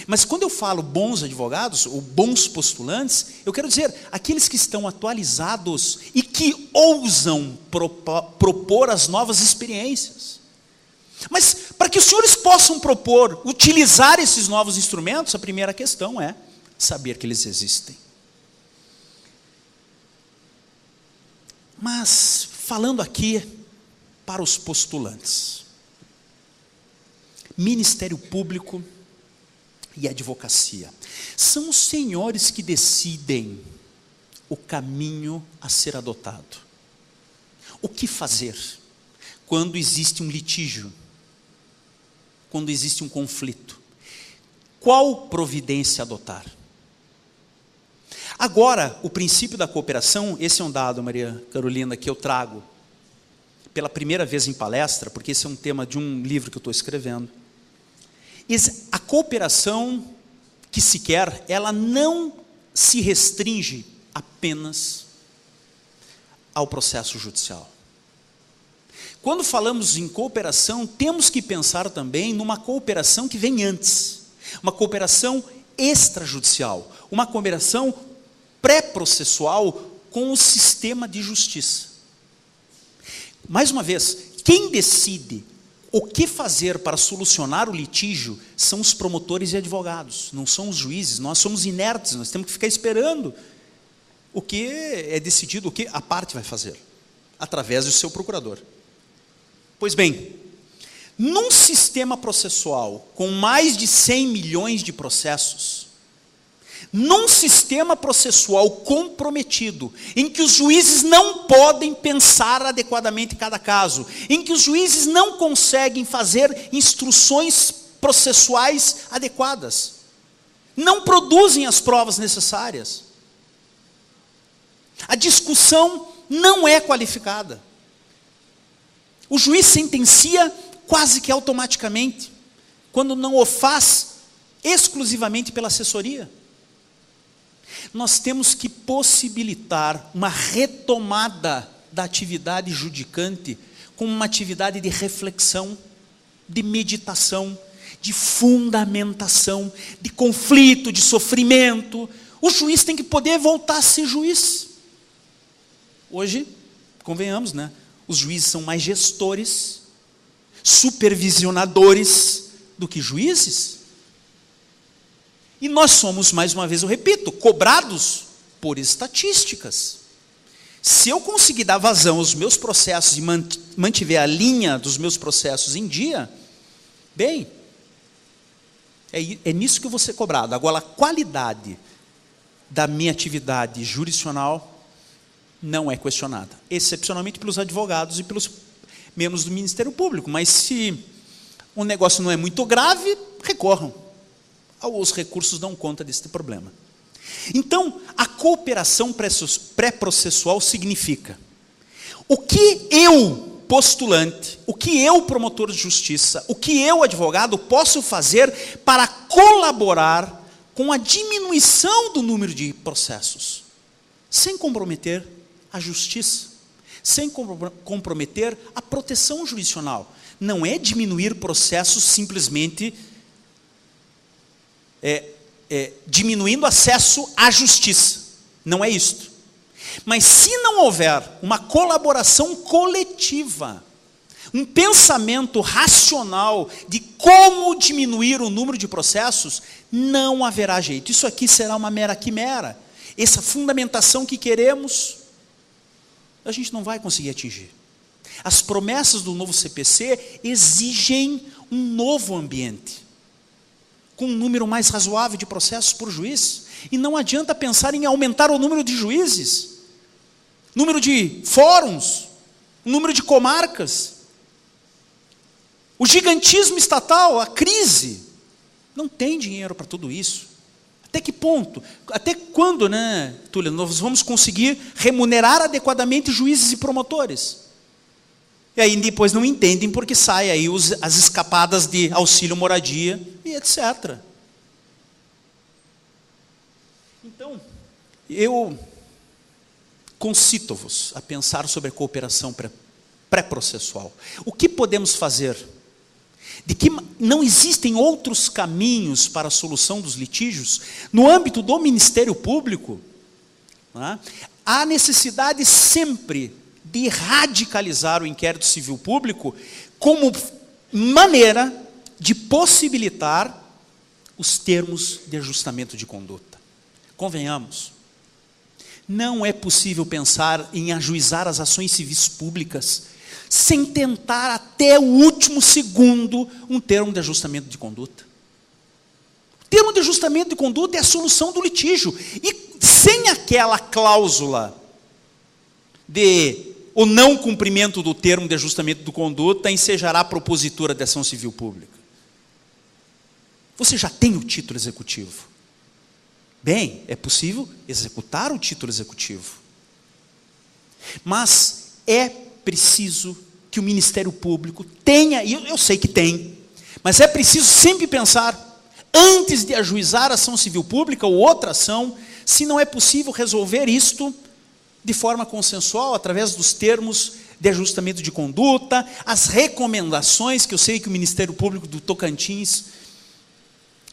Mas quando eu falo bons advogados, ou bons postulantes, eu quero dizer, aqueles que estão atualizados e que ousam propor as novas experiências. Mas para que os senhores possam utilizar esses novos instrumentos, a primeira questão é saber que eles existem. Mas, falando aqui para os postulantes, Ministério Público e advocacia, são os senhores que decidem o caminho a ser adotado. O que fazer quando existe um litígio? quando existe um conflito? Qual providência adotar? Agora, o princípio da cooperação, esse é um dado, Maria Carolina, que eu trago pela primeira vez em palestra, porque esse é um tema de um livro que eu estou escrevendo. A cooperação que se quer, ela não se restringe apenas ao processo judicial. Quando falamos em cooperação, temos que pensar também numa cooperação que vem antes, uma cooperação extrajudicial, uma cooperação pré-processual com o sistema de justiça. Mais uma vez, quem decide o que fazer para solucionar o litígio são os promotores e advogados, não são os juízes. Nós somos inertes, nós temos que ficar esperando o que é decidido, o que a parte vai fazer, através do seu procurador. Pois bem, num sistema processual com mais de 100 milhões de processos, num sistema processual comprometido, em que os juízes não podem pensar adequadamente em cada caso, em que os juízes não conseguem fazer instruções processuais adequadas, não produzem as provas necessárias, a discussão não é qualificada, o juiz sentencia quase que automaticamente, quando não o faz exclusivamente pela assessoria. Nós temos que possibilitar uma retomada da atividade judicante como uma atividade de reflexão, de meditação, de fundamentação, de conflito, de sofrimento. O juiz tem que poder voltar a ser juiz. Hoje, convenhamos, né? Os juízes são mais gestores, supervisionadores do que juízes. E nós somos, mais uma vez eu repito, cobrados por estatísticas. Se eu conseguir dar vazão aos meus processos e mantiver a linha dos meus processos em dia, bem, é nisso que eu vou ser cobrado. Agora, a qualidade da minha atividade jurisdicional não é questionada, excepcionalmente pelos advogados e pelos membros do Ministério Público. Mas se o negócio não é muito grave, recorram. Os recursos dão conta desse problema. Então, a cooperação pré-processual significa o que eu, postulante, o que eu, promotor de justiça, o que eu, advogado, posso fazer para colaborar com a diminuição do número de processos, sem comprometer a justiça, sem comprometer a proteção jurisdicional. Não é diminuir processos simplesmente diminuindo acesso à justiça, não é isto. Mas se não houver uma colaboração coletiva, um pensamento racional de como diminuir o número de processos, não haverá jeito. Isso aqui será uma mera quimera. Essa fundamentação que queremos, a gente não vai conseguir atingir. As promessas do novo CPC exigem um novo ambiente, com um número mais razoável de processos por juiz, e não adianta pensar em aumentar o número de juízes, número de fóruns, número de comarcas, o gigantismo estatal, a crise, não tem dinheiro para tudo isso. Até que ponto? Até quando, né, Túlio, nós vamos conseguir remunerar adequadamente juízes e promotores? E aí depois não entendem porque saem aí as escapadas de auxílio moradia e etc. Então, eu concito-vos a pensar sobre a cooperação pré-processual. O que podemos fazer? De que não existem outros caminhos para a solução dos litígios? No âmbito do Ministério Público, né, há necessidade sempre de radicalizar o inquérito civil público como maneira de possibilitar os termos de ajustamento de conduta. Convenhamos, não é possível pensar em ajuizar as ações civis públicas sem tentar até o último segundo um termo de ajustamento de conduta. O termo de ajustamento de conduta é a solução do litígio, e sem aquela cláusula de o não cumprimento do termo de ajustamento de conduta ensejará a propositura de ação civil pública. Você já tem o título executivo. Bem, é possível executar o título executivo. Mas é preciso que o Ministério Público tenha, e eu sei que tem, mas é preciso sempre pensar, antes de ajuizar ação civil pública ou outra ação, se não é possível resolver isto de forma consensual, através dos termos de ajustamento de conduta, as recomendações que eu sei que o Ministério Público do Tocantins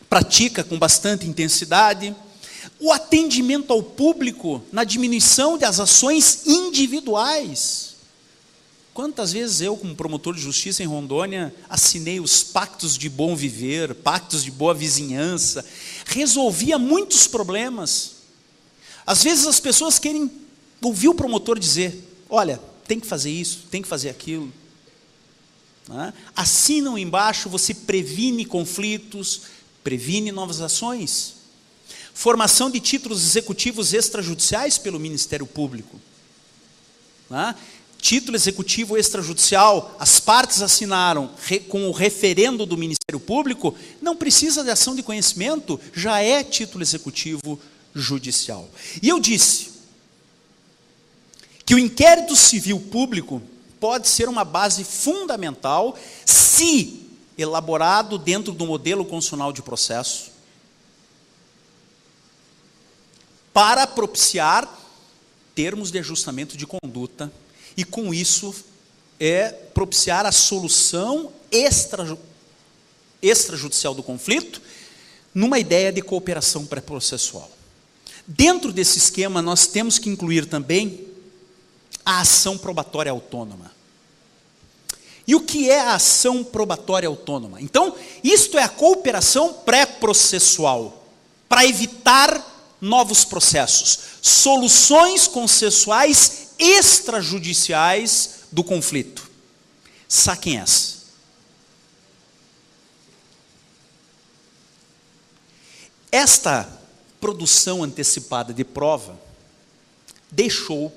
pratica com bastante intensidade, o atendimento ao público na diminuição das ações individuais. Quantas vezes eu, como promotor de justiça em Rondônia, assinei os pactos de bom viver, pactos de boa vizinhança, resolvia muitos problemas. Às vezes as pessoas querem ouvir o promotor dizer, olha, tem que fazer isso, tem que fazer aquilo. Assinam embaixo, você previne conflitos, previne novas ações. Formação de títulos executivos extrajudiciais pelo Ministério Público. Título executivo extrajudicial, as partes assinaram com o referendo do Ministério Público, não precisa de ação de conhecimento, já é título executivo judicial. E eu disse que o inquérito civil público pode ser uma base fundamental se elaborado dentro do modelo constitucional de processo, para propiciar termos de ajustamento de conduta e, com isso, propiciar a solução extrajudicial do conflito numa ideia de cooperação pré-processual. Dentro desse esquema, nós temos que incluir também a ação probatória autônoma. E o que é a ação probatória autônoma? Então, isto é a cooperação pré-processual, para evitar novos processos, soluções consensuais extrajudiciais do conflito. Saquem essa. Esta produção antecipada de prova deixou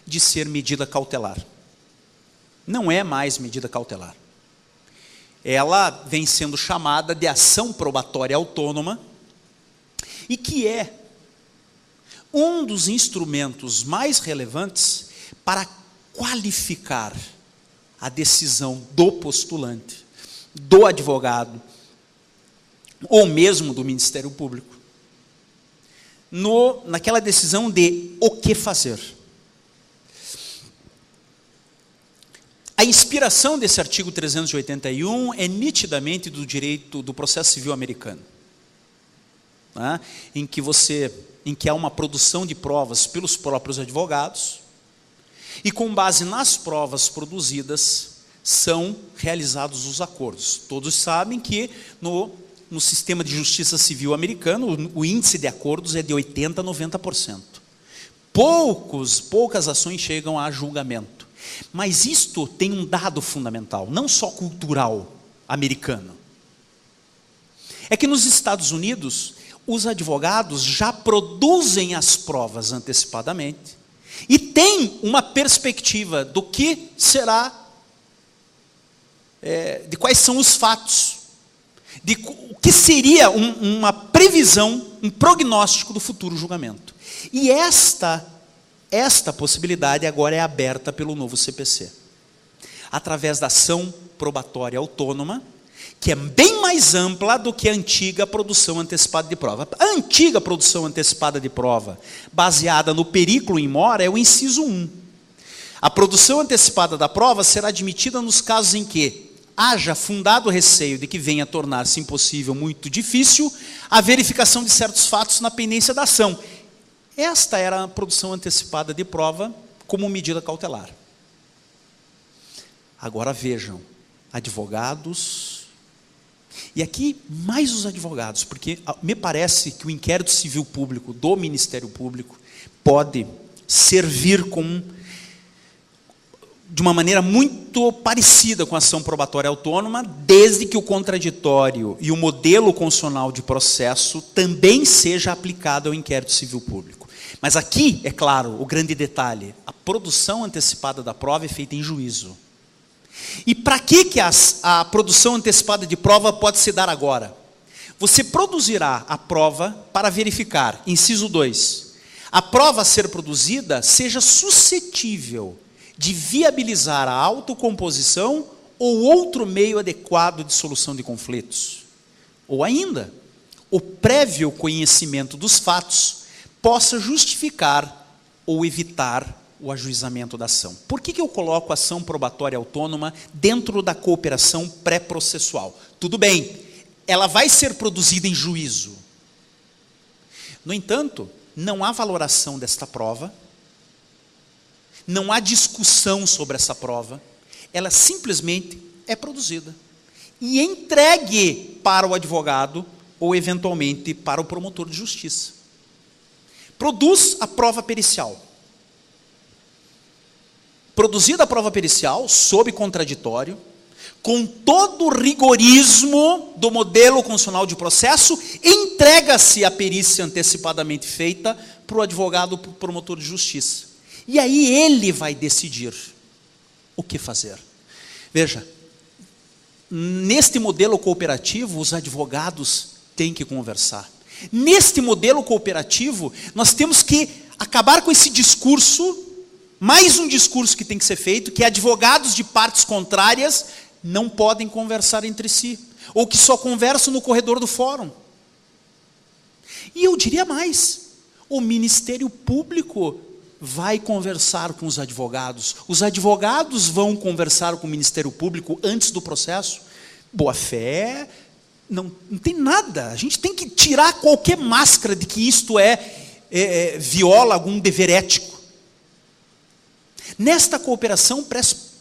de ser medida cautelar. Não é mais medida cautelar. Ela vem sendo chamada de ação probatória autônoma e que é um dos instrumentos mais relevantes para qualificar a decisão do postulante, do advogado, ou mesmo do Ministério Público, naquela decisão de o que fazer. A inspiração desse artigo 381 é nitidamente do direito do processo civil americano, em que há uma produção de provas pelos próprios advogados, e com base nas provas produzidas, são realizados os acordos. Todos sabem que no sistema de justiça civil americano, o índice de acordos é de 80% a 90%. Poucas ações chegam a julgamento. Mas isto tem um dado fundamental, não só cultural americano. É que nos Estados Unidos, os advogados já produzem as provas antecipadamente e têm uma perspectiva do que será, de quais são os fatos, de o que seria uma previsão, um prognóstico do futuro julgamento. E esta possibilidade agora é aberta pelo novo CPC, através da ação probatória autônoma, que é bem mais ampla do que a antiga produção antecipada de prova. A antiga produção antecipada de prova, baseada no periculo in mora, é o inciso 1. A produção antecipada da prova será admitida nos casos em que haja fundado receio de que venha a tornar-se impossível, muito difícil, a verificação de certos fatos na pendência da ação. Esta era a produção antecipada de prova como medida cautelar. Agora vejam, advogados, e aqui mais os advogados, porque me parece que o inquérito civil público do Ministério Público pode servir de uma maneira muito parecida com a ação probatória autônoma, desde que o contraditório e o modelo constitucional de processo também seja aplicado ao inquérito civil público. Mas aqui, é claro, o grande detalhe, a produção antecipada da prova é feita em juízo. E para que a produção antecipada de prova pode se dar agora? Você produzirá a prova para verificar, inciso 2, a prova a ser produzida seja suscetível de viabilizar a autocomposição ou outro meio adequado de solução de conflitos. Ou ainda, o prévio conhecimento dos fatos possa justificar ou evitar o ajuizamento da ação. Por que eu coloco a ação probatória autônoma dentro da cooperação pré-processual? Tudo bem, ela vai ser produzida em juízo. No entanto, não há valoração desta prova, não há discussão sobre essa prova, ela simplesmente é produzida e entregue para o advogado ou, eventualmente, para o promotor de justiça. Produz a prova pericial. Produzida a prova pericial, sob contraditório, com todo o rigorismo do modelo constitucional de processo, entrega-se a perícia antecipadamente feita para o advogado ou para o promotor de justiça. E aí ele vai decidir o que fazer. Veja, neste modelo cooperativo, os advogados têm que conversar. Neste modelo cooperativo, nós temos que acabar com esse discurso, mais um discurso que tem que ser feito, que advogados de partes contrárias não podem conversar entre si, ou que só conversam no corredor do fórum. E eu diria mais, o Ministério Público vai conversar com os advogados vão conversar com o Ministério Público antes do processo. Boa fé, não tem nada, a gente tem que tirar qualquer máscara de que isto viola algum dever ético. Nesta cooperação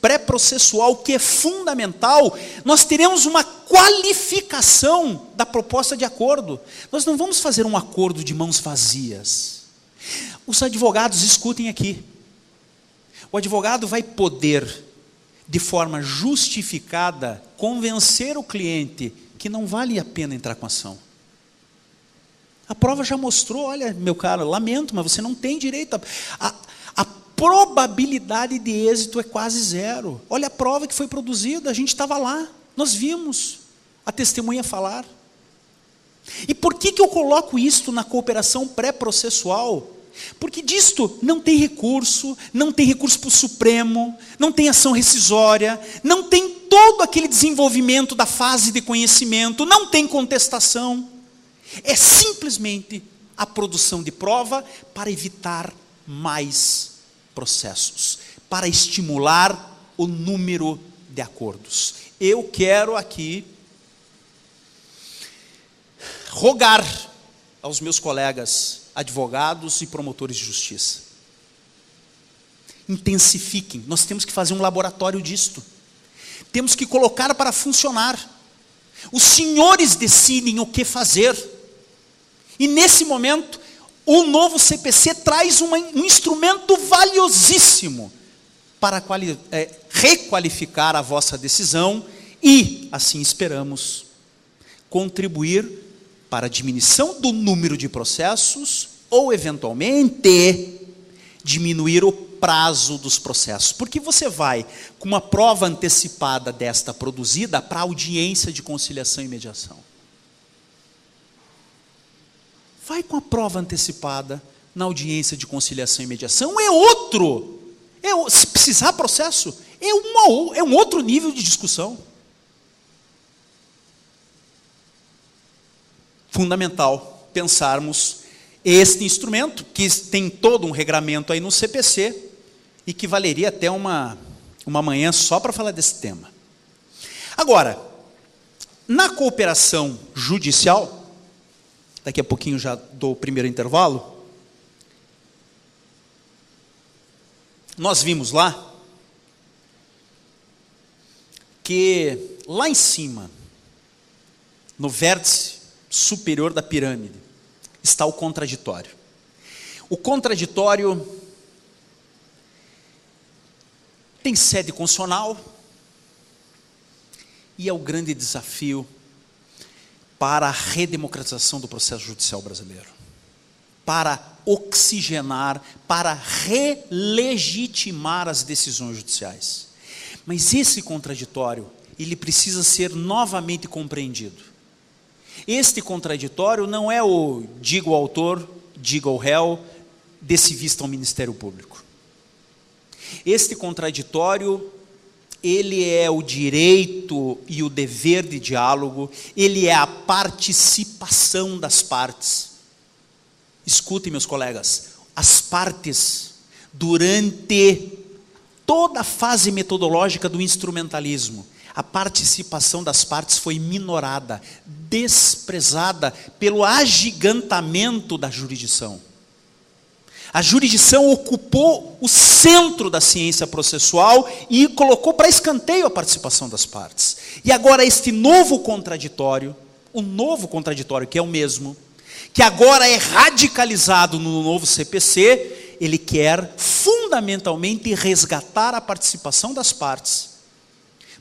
pré-processual, que é fundamental, nós teremos uma qualificação da proposta de acordo. Nós não vamos fazer um acordo de mãos vazias. Os advogados escutem aqui. O advogado vai poder, de forma justificada, convencer o cliente que não vale a pena entrar com a ação. A prova já mostrou, olha, meu caro, lamento, mas você não tem direito a probabilidade de êxito é quase zero. Olha a prova que foi produzida, a gente estava lá, nós vimos a testemunha falar. E por que eu coloco isto na cooperação pré-processual? Porque disto não tem recurso para o Supremo, não tem ação rescisória, não tem todo aquele desenvolvimento da fase de conhecimento, não tem contestação. É simplesmente a produção de prova para evitar mais processos, para estimular o número de acordos. Eu quero aqui rogar aos meus colegas advogados e promotores de justiça. Intensifiquem, nós temos que fazer um laboratório disto. Temos que colocar para funcionar. Os senhores decidem o que fazer. E nesse momento, o novo CPC traz um instrumento valiosíssimo para requalificar a vossa decisão e, assim esperamos, contribuir para a diminuição do número de processos ou, eventualmente, diminuir o prazo dos processos. Porque você vai, com uma prova antecipada desta produzida, para a audiência de conciliação e mediação. Vai com a prova antecipada na audiência de conciliação e mediação, se precisar processo, é um outro nível de discussão. Fundamental pensarmos este instrumento, que tem todo um regramento aí no CPC, e que valeria até uma manhã só para falar desse tema. Agora, na cooperação judicial, daqui a pouquinho já dou o primeiro intervalo, nós vimos lá, que lá em cima, no vértice superior da pirâmide, está o contraditório. O contraditório tem sede constitucional e é o grande desafio para a redemocratização do processo judicial brasileiro, para oxigenar, para relegitimar as decisões judiciais. Mas esse contraditório, ele precisa ser novamente compreendido. Este contraditório não é o diga ao autor, diga ao réu, desse vista ao Ministério Público. Este contraditório, ele é o direito e o dever de diálogo, ele é a participação das partes. Escutem, meus colegas, as partes, durante toda a fase metodológica do instrumentalismo, a participação das partes foi minorada, desprezada pelo agigantamento da jurisdição. A jurisdição ocupou o centro da ciência processual e colocou para escanteio a participação das partes. E agora este novo contraditório, o novo contraditório que é o mesmo, que agora é radicalizado no novo CPC, ele quer fundamentalmente resgatar a participação das partes.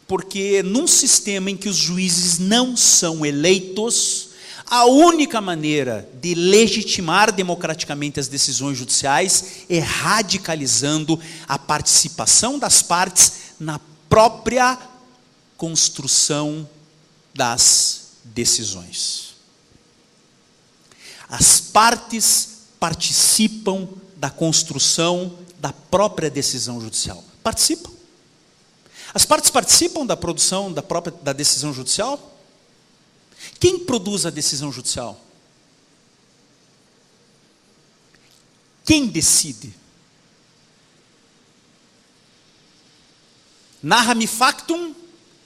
Porque num sistema em que os juízes não são eleitos, a única maneira de legitimar democraticamente as decisões judiciais é radicalizando a participação das partes na própria construção das decisões. As partes participam da construção da própria decisão judicial. Participam. As partes participam da produção da decisão judicial? Quem produz a decisão judicial? Quem decide? Narra-me factum,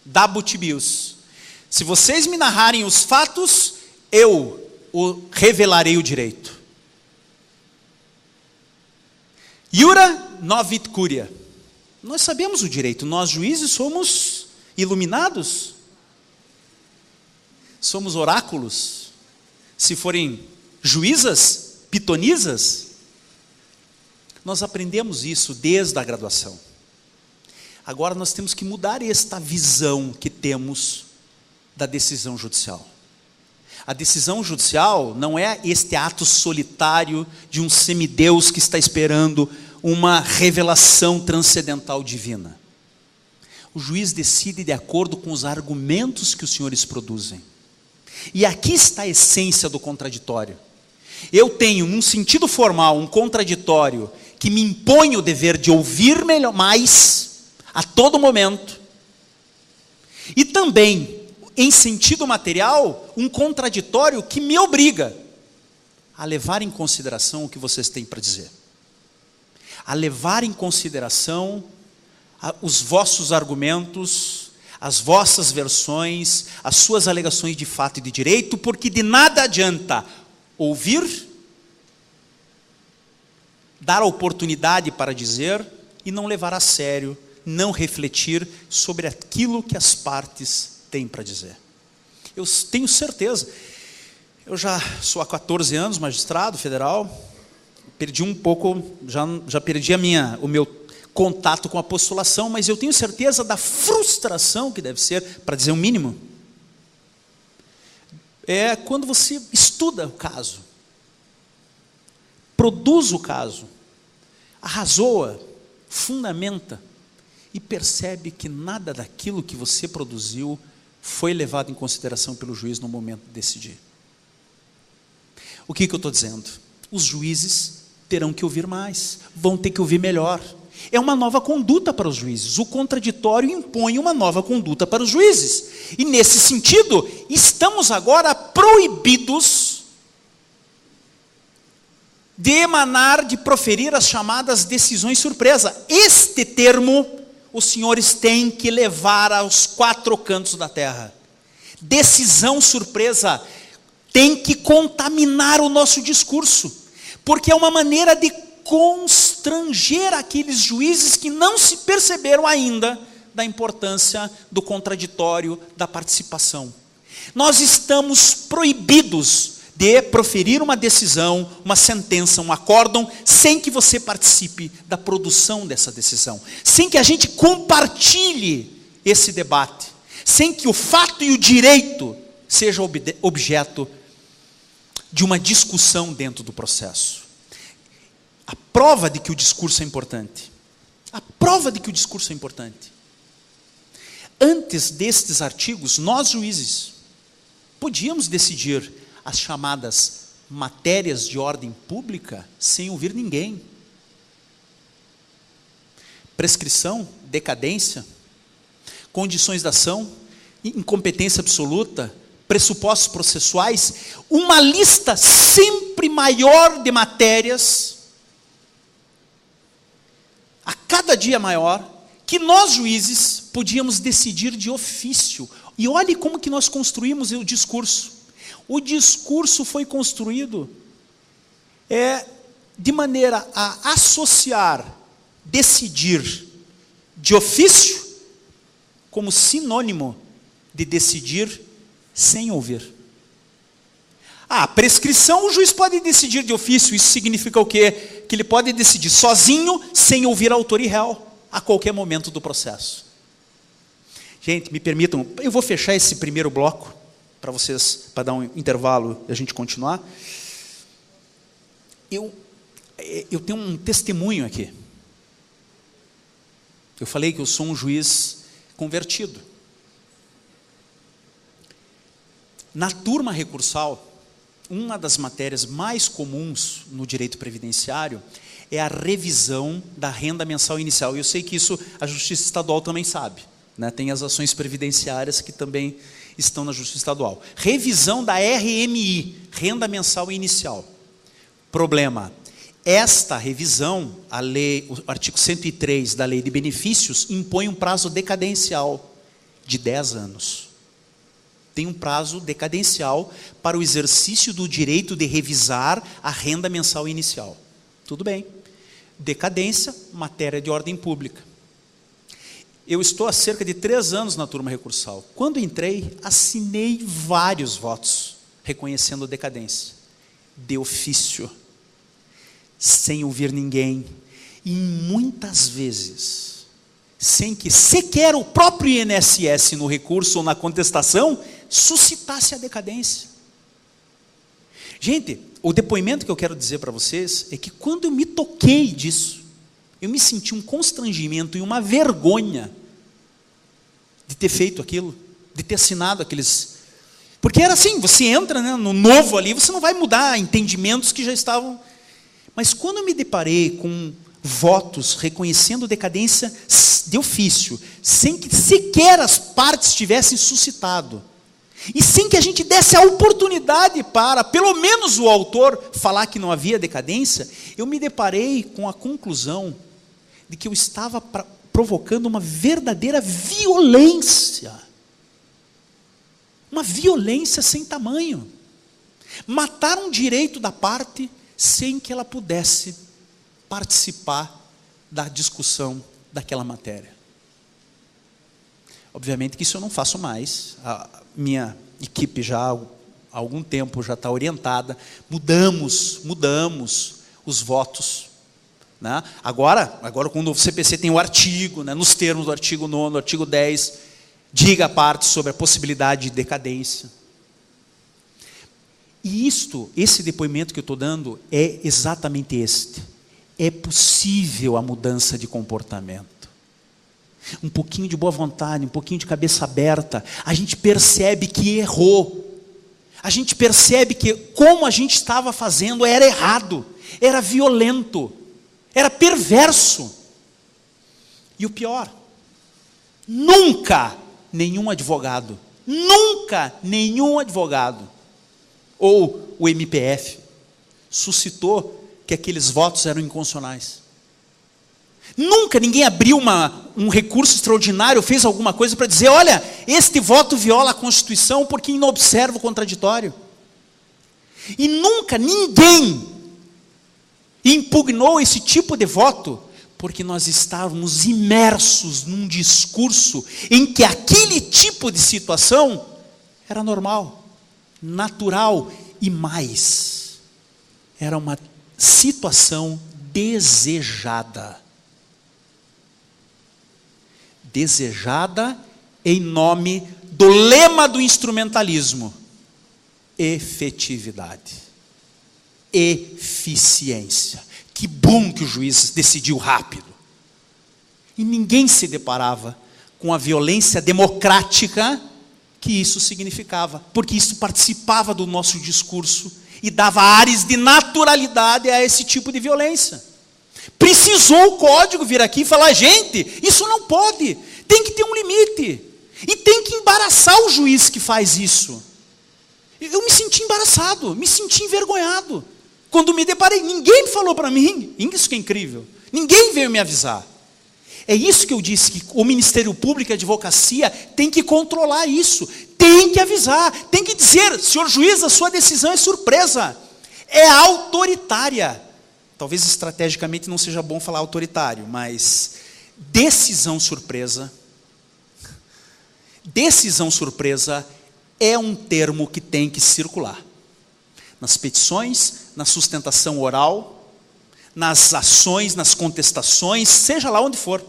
dabut bius. Se vocês me narrarem os fatos, eu revelarei o direito. Iura novit curia. Nós sabemos o direito, nós juízes somos iluminados, somos oráculos. Se forem juízas, pitonisas, nós aprendemos isso desde a graduação. Agora nós temos que mudar esta visão que temos da decisão judicial. A decisão judicial não é este ato solitário de um semideus que está esperando uma revelação transcendental divina. O juiz decide de acordo com os argumentos que os senhores produzem. E aqui está a essência do contraditório. Eu tenho, num sentido formal, um contraditório que me impõe o dever de ouvir melhor, mais, a todo momento. E também, em sentido material, um contraditório que me obriga a levar em consideração o que vocês têm para dizer. A levar em consideração os vossos argumentos, as vossas versões, as suas alegações de fato e de direito, porque de nada adianta ouvir, dar a oportunidade para dizer e não levar a sério, não refletir sobre aquilo que as partes têm para dizer. Eu tenho certeza, eu já sou há 14 anos magistrado federal, perdi um pouco, já perdi o meu contato com a postulação, mas eu tenho certeza da frustração que deve ser, para dizer o mínimo, é quando você estuda o caso, produz o caso, arrazoa, fundamenta, e percebe que nada daquilo que você produziu foi levado em consideração pelo juiz no momento de decidir. O que eu estou dizendo? Os juízes terão que ouvir mais, vão ter que ouvir melhor. É uma nova conduta para os juízes. O contraditório impõe uma nova conduta para os juízes. E nesse sentido, estamos agora proibidos de emanar, de proferir as chamadas decisões surpresa. Este termo, os senhores têm que levar aos 4 cantos da terra. Decisão surpresa tem que contaminar o nosso discurso, porque é uma maneira de constranger aqueles juízes que não se perceberam ainda da importância do contraditório, da participação. Nós estamos proibidos de proferir uma decisão, uma sentença, um acórdão, sem que você participe da produção dessa decisão, sem que a gente compartilhe esse debate, sem que o fato e o direito sejam objeto de uma discussão dentro do processo. A prova de que o discurso é importante. A prova de que o discurso é importante. Antes destes artigos, nós juízes, podíamos decidir as chamadas matérias de ordem pública sem ouvir ninguém. Prescrição, decadência, condições da ação, incompetência absoluta, pressupostos processuais, uma lista sempre maior de matérias, a cada dia maior, que nós juízes podíamos decidir de ofício. E olhe como que nós construímos o discurso. O discurso foi construído de maneira a associar, decidir de ofício como sinônimo de decidir sem ouvir. Prescrição, o juiz pode decidir de ofício. Isso significa o quê? Que ele pode decidir sozinho, sem ouvir autor e réu, a qualquer momento do processo. Gente, me permitam, eu vou fechar esse primeiro bloco, para vocês, para dar um intervalo e a gente continuar. Eu tenho um testemunho aqui. Eu falei que eu sou um juiz convertido. Na turma recursal, uma das matérias mais comuns no direito previdenciário é a revisão da renda mensal inicial. E eu sei que isso a Justiça Estadual também sabe, né? Tem as ações previdenciárias que também estão na Justiça Estadual. Revisão da RMI, renda mensal inicial. Problema: esta revisão, a lei, o artigo 103 da Lei de Benefícios, impõe um prazo decadencial de 10 anos. Tem um prazo decadencial para o exercício do direito de revisar a renda mensal inicial. Tudo bem. Decadência, matéria de ordem pública. Eu estou há cerca de 3 anos na turma recursal. Quando entrei, assinei vários votos reconhecendo decadência. De ofício. Sem ouvir ninguém. E muitas vezes, sem que sequer o próprio INSS no recurso ou na contestação suscitasse a decadência. Gente, o depoimento que eu quero dizer para vocês é que quando eu me toquei disso, eu me senti um constrangimento e uma vergonha de ter feito aquilo, de ter assinado aqueles... Porque era assim, você entra, né, no novo ali, você não vai mudar entendimentos que já estavam... Mas quando eu me deparei com votos reconhecendo decadência de ofício, sem que sequer as partes tivessem suscitado, e sem que a gente desse a oportunidade para, pelo menos o autor, falar que não havia decadência, eu me deparei com a conclusão de que eu estava provocando uma verdadeira violência. Uma violência sem tamanho. Matar um direito da parte sem que ela pudesse participar da discussão daquela matéria. Obviamente que isso eu não faço mais. A minha equipe já há algum tempo já está orientada. Mudamos os votos. Né? Agora com o novo CPC tem o artigo, né? Nos termos do artigo 9º, artigo 10, diga a parte sobre a possibilidade de decadência. E esse depoimento que eu estou dando é exatamente este. É possível a mudança de comportamento. Um pouquinho de boa vontade, um pouquinho de cabeça aberta, a gente percebe que errou. A gente percebe que como a gente estava fazendo era errado, era violento, era perverso. E o pior, nunca nenhum advogado, ou o MPF, suscitou que aqueles votos eram inconstitucionais. Nunca ninguém abriu um recurso extraordinário, fez alguma coisa para dizer, olha, este voto viola a Constituição porque inobserva o contraditório. E nunca ninguém impugnou esse tipo de voto, porque nós estávamos imersos num discurso em que aquele tipo de situação era normal, natural e mais, era uma situação desejada. Desejada em nome do lema do instrumentalismo: efetividade, eficiência. Que bom que o juiz decidiu rápido. E ninguém se deparava com a violência democrática que isso significava, porque isso participava do nosso discurso e dava ares de naturalidade a esse tipo de violência. Precisou o código vir aqui e falar: gente, isso não pode, tem que ter um limite, e tem que embaraçar o juiz que faz isso. Eu me senti embaraçado, me senti envergonhado, quando me deparei. Ninguém falou para mim, isso que é incrível, ninguém veio me avisar. É isso que eu disse, que o Ministério Público e a advocacia tem que controlar isso, tem que avisar, tem que dizer: senhor juiz, a sua decisão é surpresa, é autoritária. Talvez estrategicamente não seja bom falar autoritário, mas decisão surpresa é um termo que tem que circular. Nas petições, na sustentação oral, nas ações, nas contestações, seja lá onde for.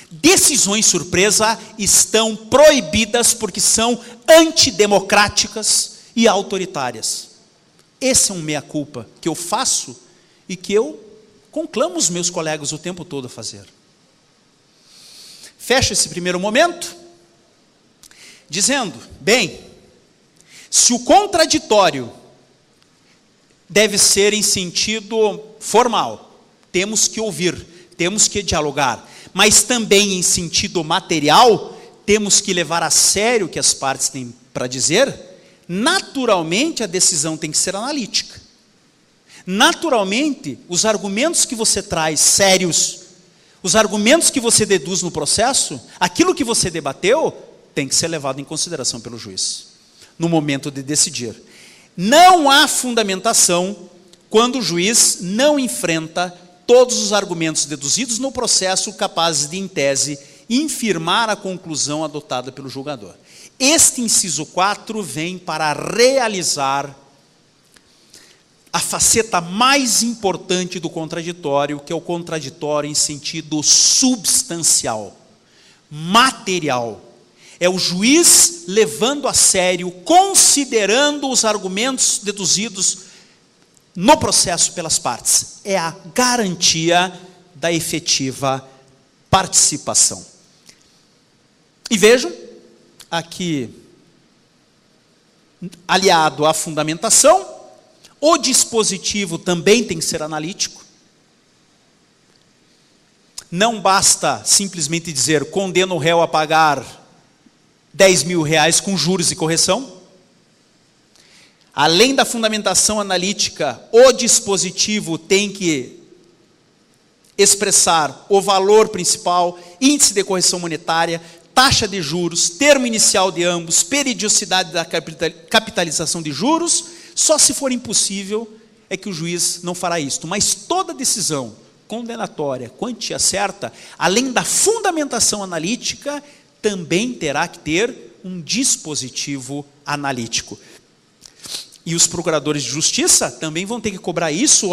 Decisões surpresa estão proibidas porque são antidemocráticas e autoritárias. Esse é um meia-culpa que eu faço e que eu conclamo os meus colegas o tempo todo a fazer. Fecho esse primeiro momento dizendo: bem, se o contraditório deve ser em sentido formal, temos que ouvir, temos que dialogar, mas também em sentido material, temos que levar a sério o que as partes têm para dizer. Naturalmente a decisão tem que ser analítica. Naturalmente, os argumentos que você traz sérios, os argumentos que você deduz no processo, aquilo que você debateu, tem que ser levado em consideração pelo juiz, no momento de decidir. Não há fundamentação quando o juiz não enfrenta todos os argumentos deduzidos no processo capazes de, em tese, infirmar a conclusão adotada pelo julgador. Este inciso 4 vem para realizar a faceta mais importante do contraditório, que é o contraditório em sentido substancial, material. É o juiz levando a sério, considerando os argumentos deduzidos no processo pelas partes. É a garantia da efetiva participação. E vejam, aqui, aliado à fundamentação, o dispositivo também tem que ser analítico. Não basta simplesmente dizer: condeno o réu a pagar 10 mil reais com juros e correção. Além da fundamentação analítica, o dispositivo tem que expressar o valor principal, índice de correção monetária, taxa de juros, termo inicial de ambos, periodicidade da capitalização de juros. Só se for impossível é que o juiz não fará isto. Mas toda decisão condenatória, quantia certa, além da fundamentação analítica, também terá que ter um dispositivo analítico. E os procuradores de justiça também vão ter que cobrar isso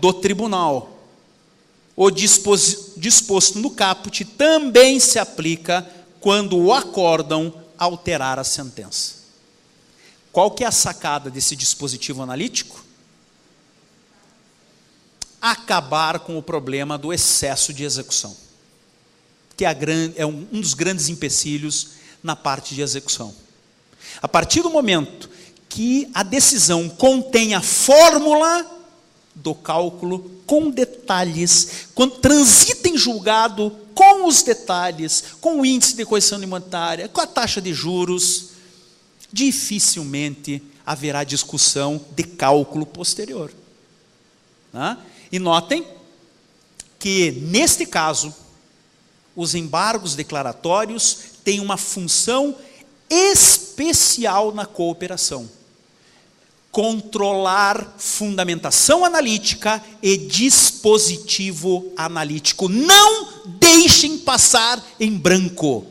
do tribunal. O disposto no caput também se aplica quando o acórdão alterar a sentença. Qual que é a sacada desse dispositivo analítico? Acabar com o problema do excesso de execução, que é um dos grandes empecilhos na parte de execução. A partir do momento que a decisão contém a fórmula do cálculo com detalhes, quando transita em julgado com os detalhes, com o índice de correção monetária, com a taxa de juros, dificilmente haverá discussão de cálculo posterior. E notem que, neste caso, os embargos declaratórios têm uma função especial na cooperação: controlar fundamentação analítica e dispositivo analítico. Não deixem passar em branco.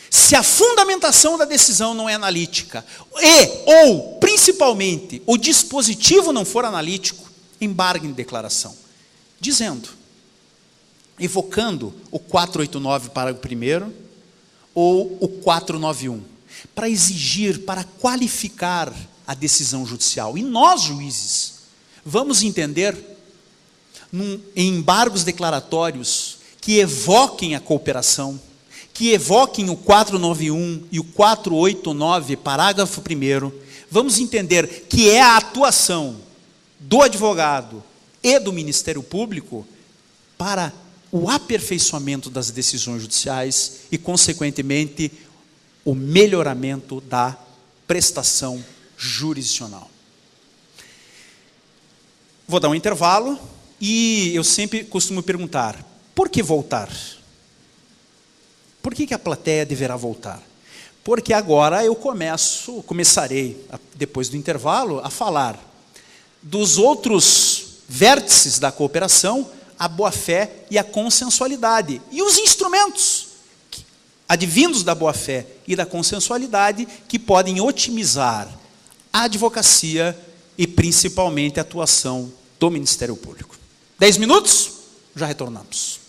Se a fundamentação da decisão não é analítica, ou, principalmente, o dispositivo não for analítico, embargue em declaração, dizendo, evocando o 489, parágrafo 1º, ou o 491, para exigir, para qualificar a decisão judicial. E nós, juízes, vamos entender, em embargos declaratórios, que evoquem a cooperação, que evoquem o 491 e o 489, parágrafo 1º, vamos entender que é a atuação do advogado e do Ministério Público para o aperfeiçoamento das decisões judiciais e, consequentemente, o melhoramento da prestação jurisdicional. Vou dar um intervalo e eu sempre costumo perguntar, por que voltar? Por que a plateia deverá voltar? Porque agora eu começarei, depois do intervalo, a falar dos outros vértices da cooperação, a boa-fé e a consensualidade, e os instrumentos advindos da boa-fé e da consensualidade que podem otimizar a advocacia e principalmente a atuação do Ministério Público. 10 minutos, já retornamos.